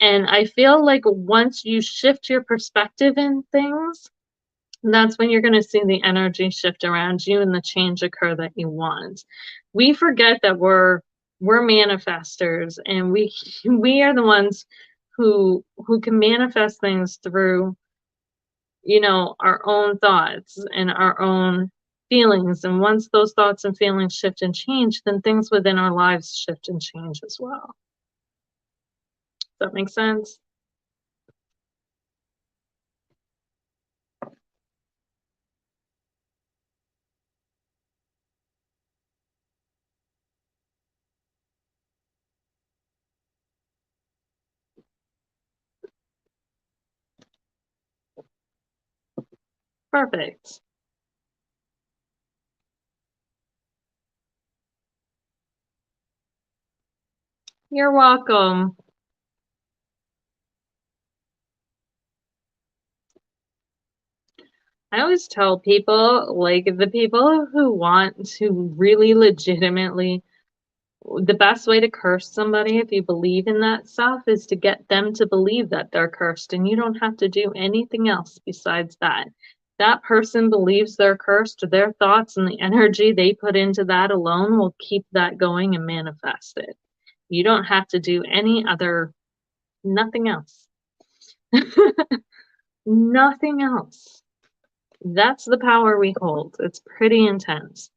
And I feel like once you shift your perspective in things, that's when you're going to see the energy shift around you and the change occur that you want. We forget that we're manifestors, and we are the ones who can manifest things through our own thoughts and our own feelings. And once those thoughts and feelings shift and change, then things within our lives shift and change as well. Does that make sense? Perfect. You're welcome. I always tell people, like, the people who want to really legitimately, the best way to curse somebody, if you believe in that stuff, is to get them to believe that they're cursed, and you don't have to do anything else besides that. That person believes they're cursed, their thoughts and the energy they put into that alone will keep that going and manifest it. You don't have to do nothing else. Nothing else. That's the power we hold. It's pretty intense.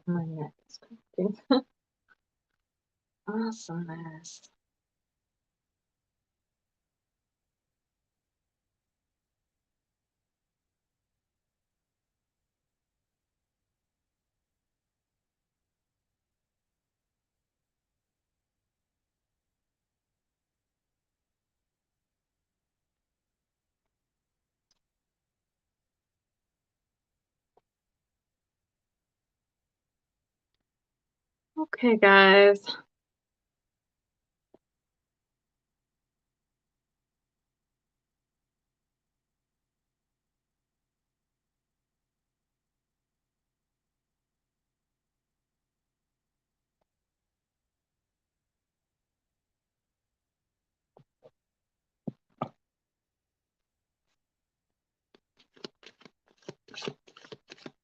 My neck is cracking. Awesomeness. Okay, guys.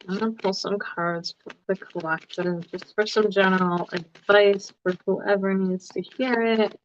I'm gonna pull some cards for the collective, just for some general advice for whoever needs to hear it.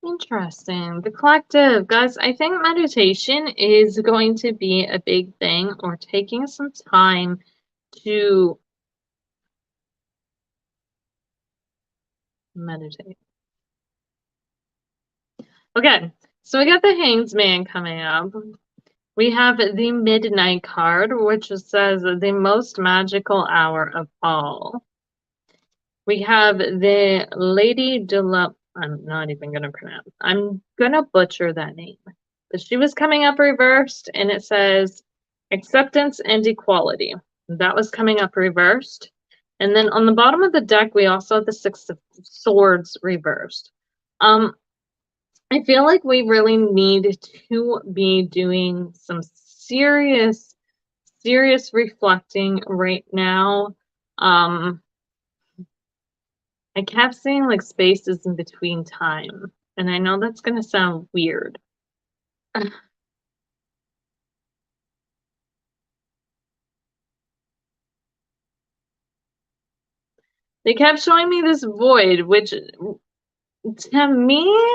Interesting. The collective, guys, I think meditation is going to be a big thing, or taking some time to meditate. Okay, so we got the Hanged Man coming up. We have the Midnight card, which says the most magical hour of all. We have the Lady de la... I'm not even going to pronounce. I'm going to butcher that name. But she was coming up reversed, and it says acceptance and equality. That was coming up reversed. And then on the bottom of the deck, we also have the Six of Swords reversed. I feel like we really need to be doing some serious reflecting right now. I kept saying like spaces in between time, and I know that's gonna sound weird. They kept showing me this void, which to me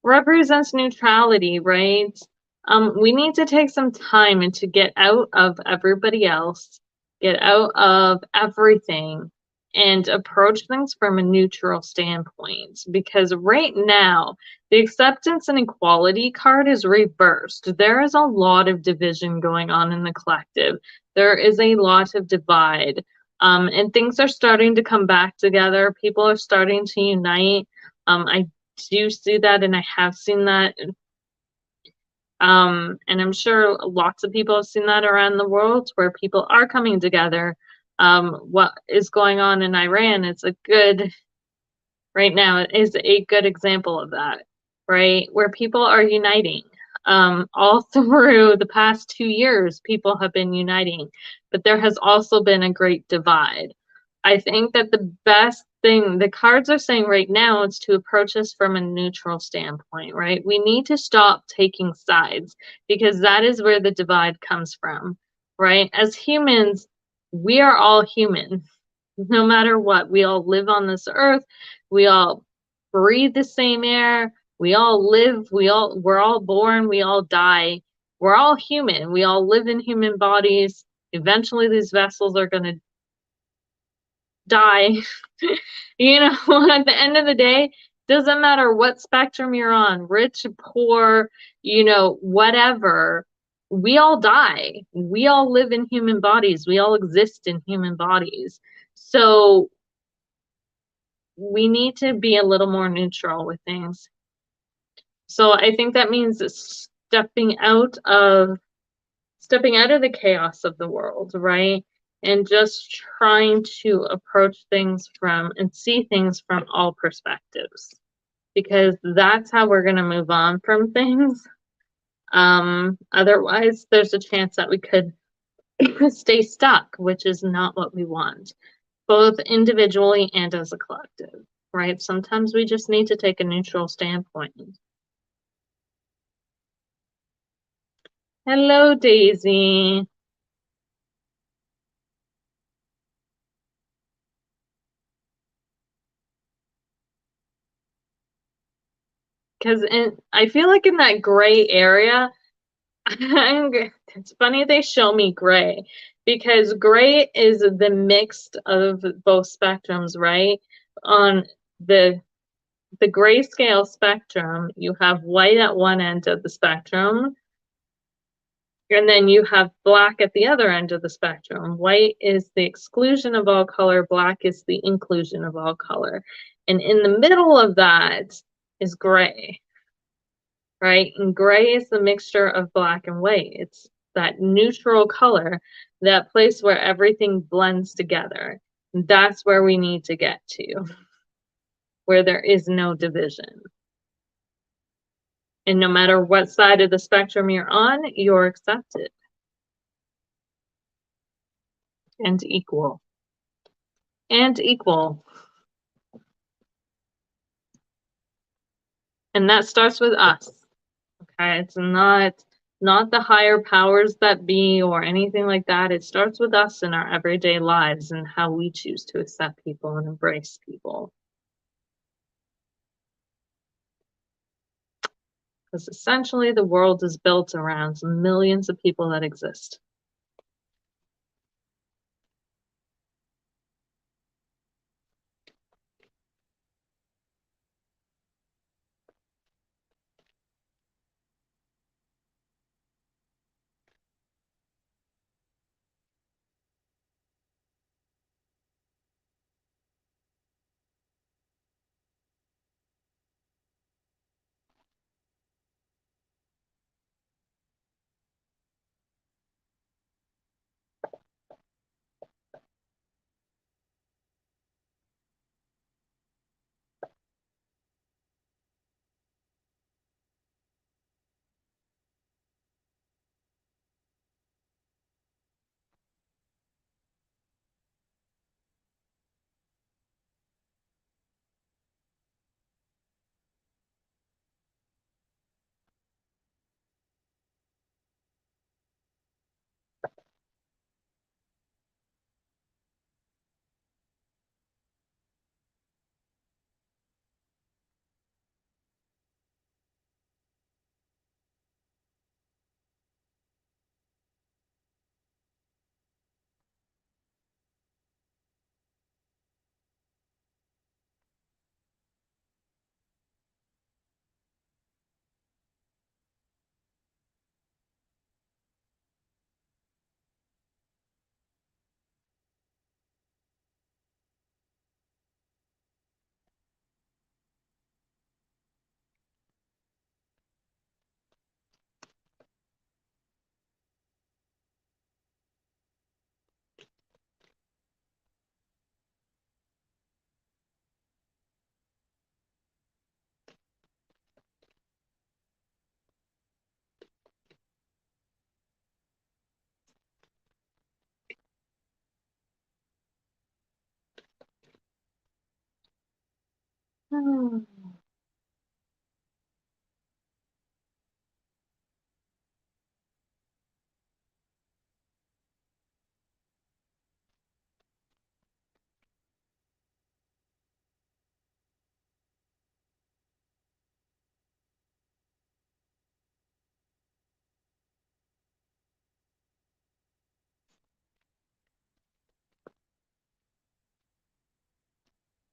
represents neutrality, right? We need to take some time and to get out of everybody else, get out of everything, and approach things from a neutral standpoint. Because right now, the acceptance and equality card is reversed. There is a lot of division going on in the collective. There is a lot of divide. And things are starting to come back together. People are starting to unite. I do see that, and I have seen that. And I'm sure lots of people have seen that around the world where people are coming together. What is going on in Iran is right now is a good example of that, right? Where people are uniting. All through the past 2 years, people have been uniting, but there has also been a great divide. I think that the best thing the cards are saying right now is to approach this from a neutral standpoint, right? We need to stop taking sides, because that is where the divide comes from, right? As humans, we are all human. No matter what, we all live on this earth. We all breathe the same air. We all live. We're all born. We all die. We're all human. We all live in human bodies. Eventually, these vessels are going to die. At the end of the day, doesn't matter what spectrum you're on, rich, poor, whatever. we all die. We all live in human bodies. We all exist in human bodies. So we need to be a little more neutral with things. So I think that means stepping out of the chaos of the world, right? And just trying to approach things from and see things from all perspectives, because that's how we're going to move on from things. Otherwise, there's a chance that we could stay stuck, which is not what we want, both individually and as a collective, right? Sometimes we just need to take a neutral standpoint. Hello, Daisy. Because I feel like in that gray area, it's funny they show me gray, because gray is the mixed of both spectrums, right? On the grayscale spectrum, you have white at one end of the spectrum, and then you have black at the other end of the spectrum. White is the exclusion of all color, black is the inclusion of all color. And in the middle of that is gray, right? And gray is the mixture of black and white. It's that neutral color, that place where everything blends together. That's where we need to get to, where there is no division. And no matter what side of the spectrum you're on, you're accepted and equal. And equal. And that starts with us. Okay, it's not the higher powers that be or anything like that. It starts with us in our everyday lives and how we choose to accept people and embrace people. Because essentially the world is built around millions of people that exist.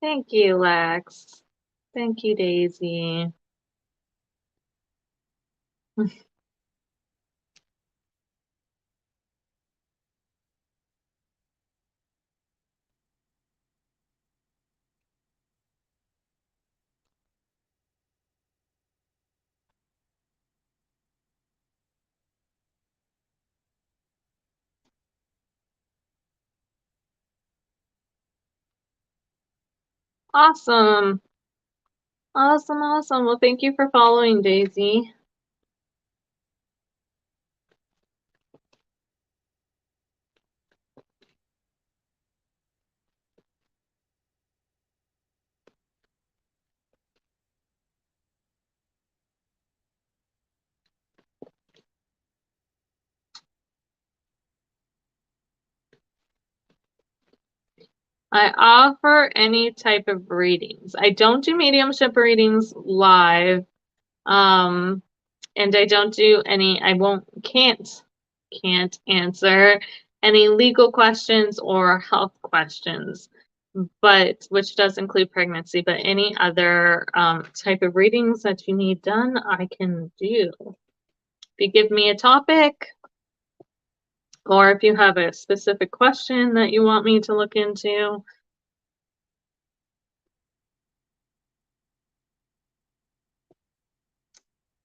Thank you, Lex. Thank you, Daisy. Awesome. Awesome, awesome. Well, thank you for following, Daisy. I offer any type of readings. I don't do mediumship readings live. And I don't do any, can't answer any legal questions or health questions, but which does include pregnancy, but any other type of readings that you need done, I can do. If you give me a topic, or if you have a specific question that you want me to look into.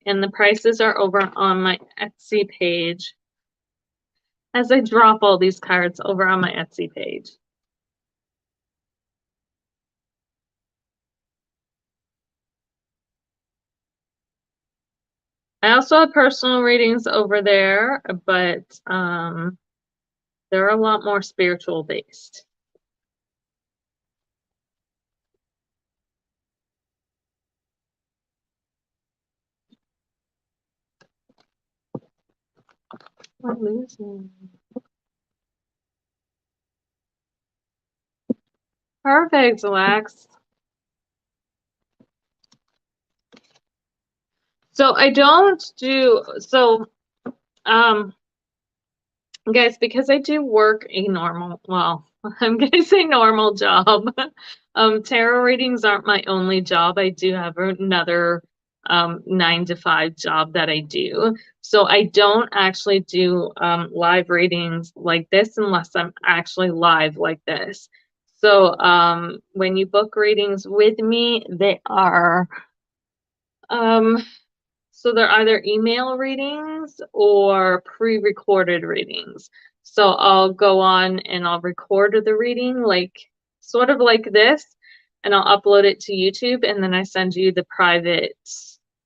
And the prices are over on my Etsy page. As I drop all these cards over on my Etsy page. I also have personal readings over there, but they're a lot more spiritual based. I'm losing. Perfect, Lex. So I don't do guys, because I do work a normal, well, I'm gonna say normal job. Tarot readings aren't my only job. I do have another 9 to 5 job that I do. So I don't actually do live readings like this unless I'm actually live like this. So when you book readings with me, they are so they're either email readings or pre-recorded readings. So I'll go on and I'll record the reading like sort of like this, and I'll upload it to YouTube, and then I send you the private,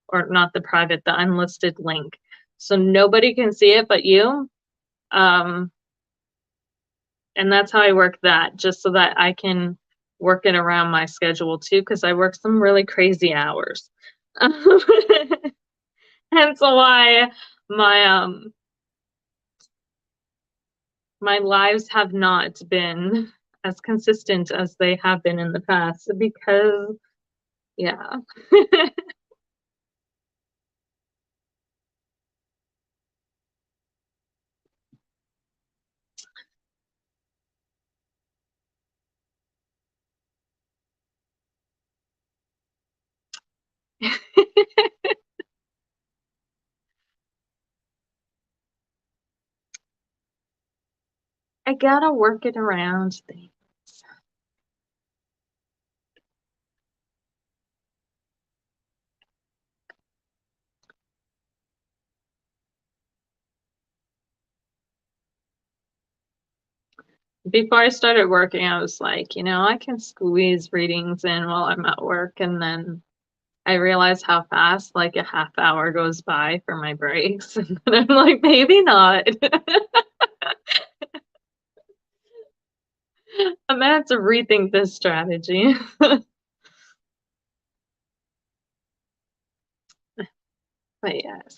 or not the private, the unlisted link. So nobody can see it but you. And that's how I work that, just so that I can work it around my schedule too, because I work some really crazy hours. Hence why my my lives have not been as consistent as they have been in the past, because yeah. I gotta work it around things. Before I started working, I was like, I can squeeze readings in while I'm at work, and then I realize how fast like a half hour goes by for my breaks. And I'm like, maybe not. I'm gonna have to rethink this strategy. But yes.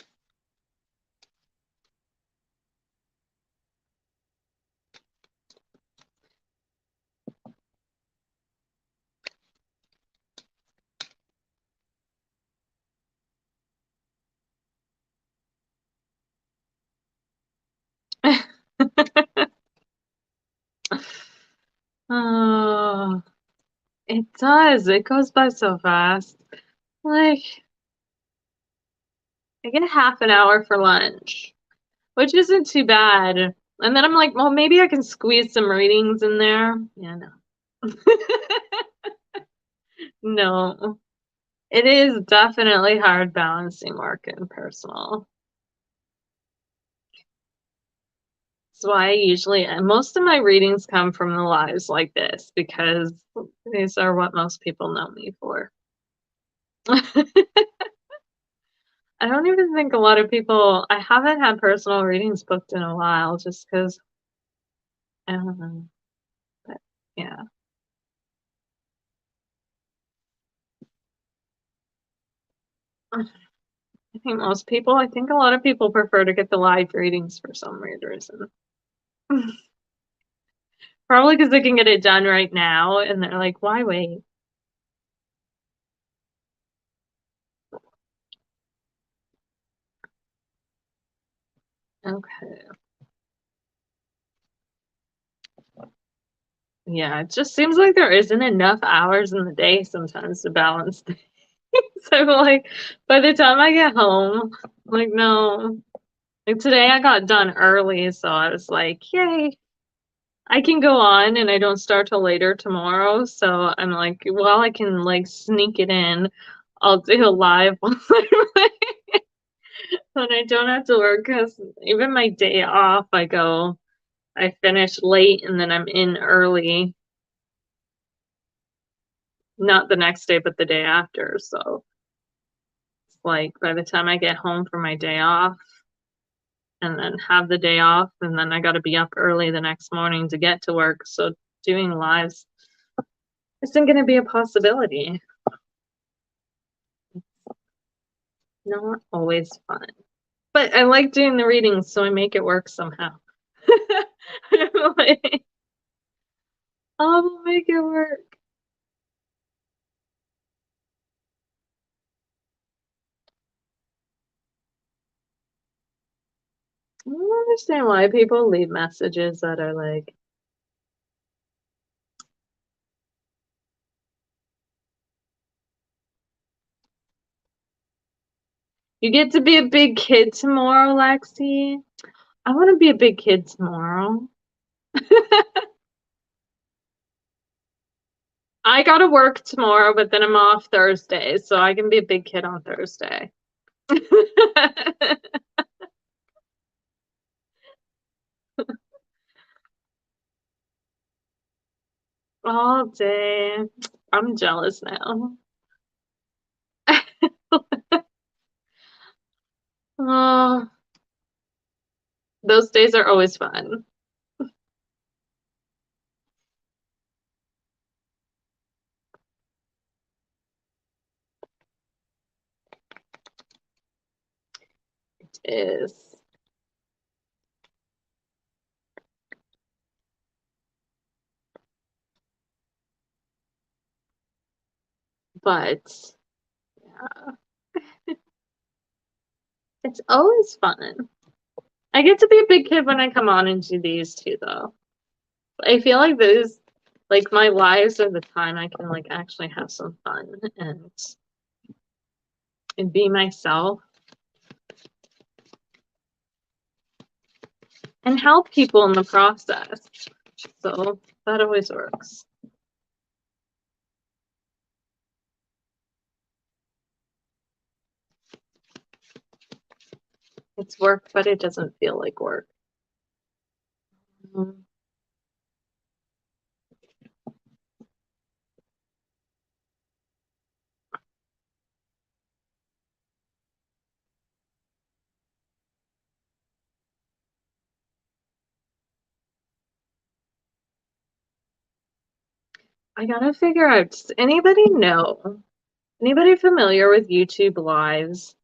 Oh, it does. It goes by so fast. Like, I get half an hour for lunch, which isn't too bad. And then I'm like, well, maybe I can squeeze some readings in there. Yeah, no. No. It is definitely hard balancing work and personal. why I usually most of my readings come from the lives like this because these are what most people know me for. I don't even think a lot of people I haven't had personal readings booked in a while just because I don't know. But yeah. I think a lot of people prefer to get the live readings for some weird reason. Probably because they can get it done right now and they're like, why wait? Okay. Yeah, it just seems like there isn't enough hours in the day sometimes to balance things. So like by the time I get home, I'm like no. Like today I got done early, so I was like, yay, I can go on and I don't start till later tomorrow. So I'm like, well, I can like sneak it in. I'll do a live one when I don't have to work because even my day off, I finish late and then I'm in early. Not the next day, but the day after. So it's like by the time I get home for my day off and then have the day off, and then I got to be up early the next morning to get to work. So doing lives isn't going to be a possibility. Not always fun. But I like doing the readings, so I make it work somehow. I'm like, I'll make it work. I don't understand why people leave messages that are like, you get to be a big kid tomorrow, Lexi. I want to be a big kid tomorrow. I gotta work tomorrow, but then I'm off Thursday, so I can be a big kid on Thursday. All day. I'm jealous now. Oh, those days are always fun. It is. But yeah, it's always fun. I get to be a big kid when I come on and do these too, though. I feel like those, like my lives are the time I can like actually have some fun and be myself and help people in the process. So that always works. It's work, but it doesn't feel like work. Mm. I gotta figure out, does anybody know? Anybody familiar with YouTube Lives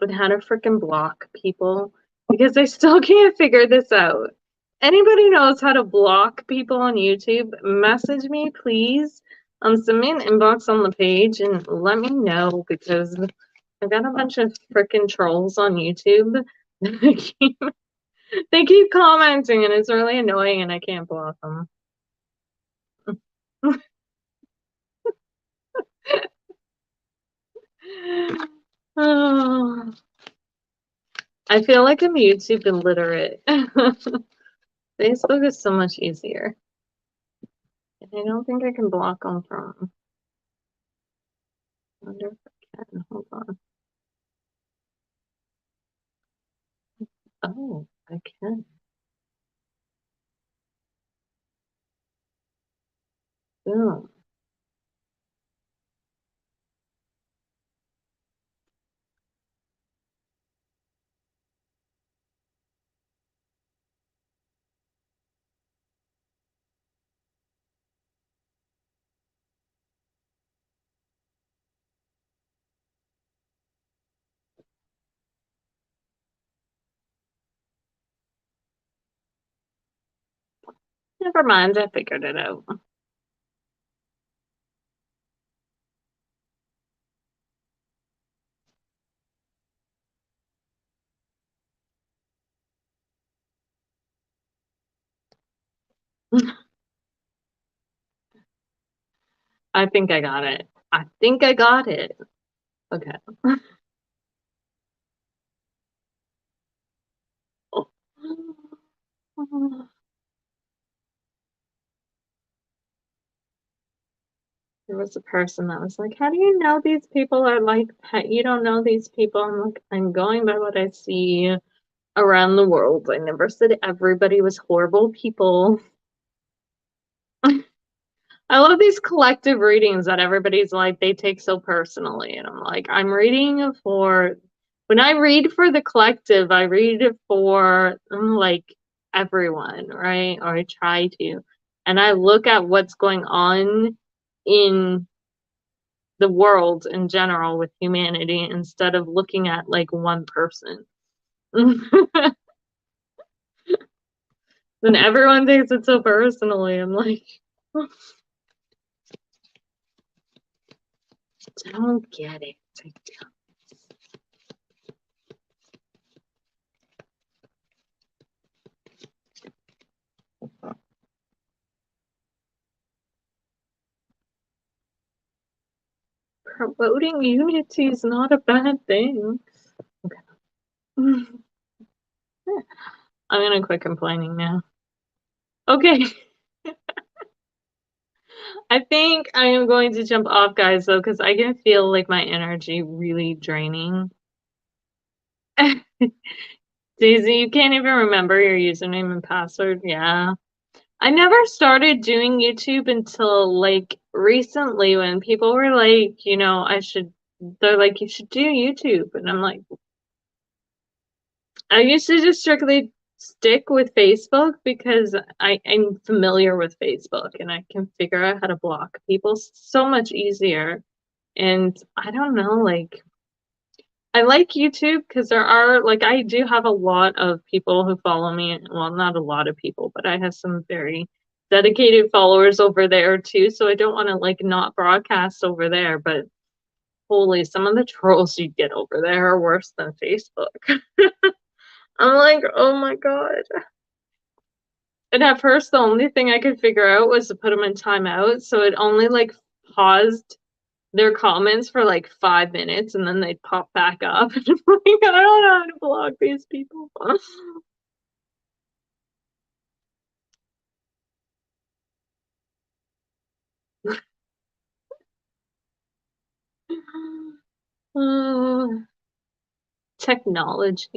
and how to freaking block people? Because I still can't figure this out. Anybody knows how to block people on YouTube? Message me, please. Send me an inbox on the page and let me know because I've got a bunch of freaking trolls on YouTube. They keep commenting and it's really annoying and I can't block them. Oh, I feel like I'm YouTube illiterate. Facebook is so much easier. And I don't think I can block them from. I wonder if I can. Hold on. Oh, I can. Boom. Never mind, I figured it out. I think I got it. I think I got it. Okay. There was a person that was like, "How do you know these people are like that? You don't know these people." I'm like, "I'm going by what I see around the world. I never said everybody was horrible people." I love these collective readings that everybody's like, they take so personally. And I'm like, I'm reading for, when I read for the collective, I read it for like everyone, right? Or I try to. And I look at what's going on in the world in general with humanity instead of looking at like one person. Then everyone takes it so personally. I'm like, I don't get it. Promoting unity is not a bad thing. Okay. I'm gonna quit complaining now. Okay. I think I am going to jump off, guys, though, because I can feel like my energy really draining. Daisy, you can't even remember your username and password. Yeah. I never started doing YouTube until like recently when people were like, they're like, you should do YouTube. And I'm like, I used to just strictly stick with Facebook because I'm familiar with Facebook and I can figure out how to block people so much easier. And I don't know, like, I like YouTube because there are, like, I do have a lot of people who follow me. Well, not a lot of people, but I have some very dedicated followers over there too. So I don't want to, like, not broadcast over there. But holy, some of the trolls you get over there are worse than Facebook. I'm like, oh my God. And at first, the only thing I could figure out was to put them in timeout. So it only like paused their comments for like 5 minutes and then they'd pop back up. And I'm like, I don't know how to block these people. Oh, technology.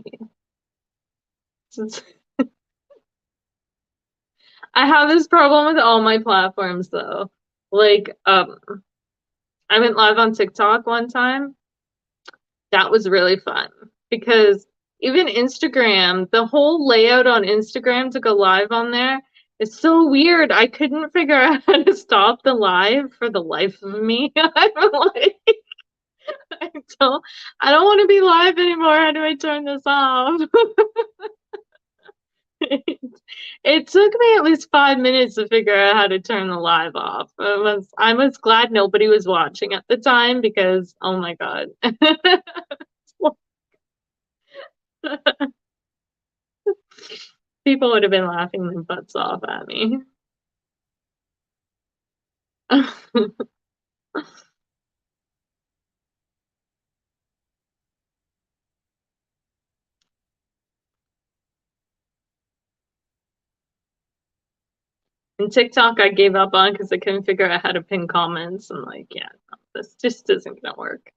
I have this problem with all my platforms though. Like, I went live on TikTok one time. That was really fun because even Instagram, the whole layout on Instagram to go live on there is so weird. I couldn't figure out how to stop the live for the life of me. I'm like, I don't, I don't want to be live anymore. How do I turn this off? It took me at least 5 minutes to figure out how to turn the live off. I was glad nobody was watching at the time because oh my God. People would have been laughing their butts off at me. And TikTok, I gave up on because I couldn't figure out how to pin comments. I'm like, yeah, no, this just isn't gonna work.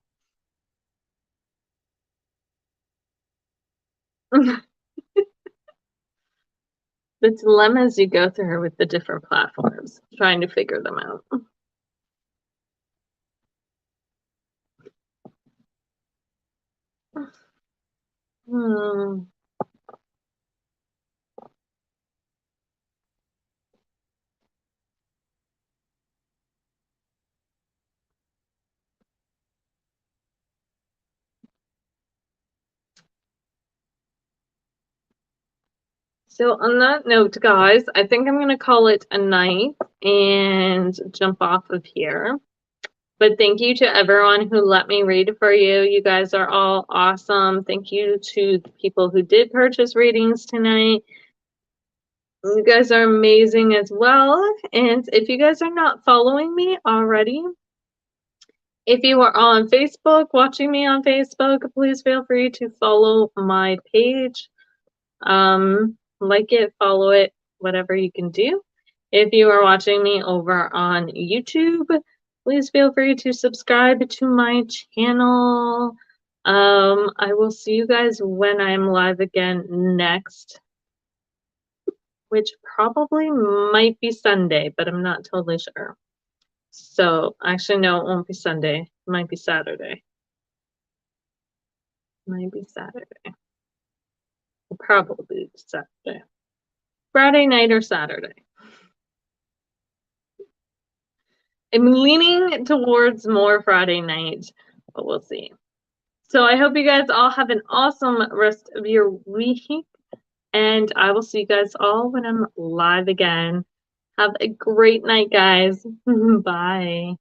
the dilemmas you go through with the different platforms, trying to figure them out. Hmm. So on that note, guys, I think I'm going to call it a night and jump off of here. But thank you to everyone who let me read for you. You guys are all awesome. Thank you to the people who did purchase readings tonight. You guys are amazing as well. And if you guys are not following me already, if you are on Facebook, watching me on Facebook, please feel free to follow my page. Like it, follow it, whatever you can do. If you are watching me over on YouTube, please feel free to subscribe to my channel. I will see you guys when I'm live again next, which probably might be Sunday, but I'm not totally sure. So, actually, no, it won't be Sunday. It might be Saturday. Might be Saturday. Probably Saturday. Friday night or Saturday. I'm leaning towards more Friday night, but we'll see. So I hope you guys all have an awesome rest of your week, and I will see you guys all when I'm live again. Have a great night, guys. Bye.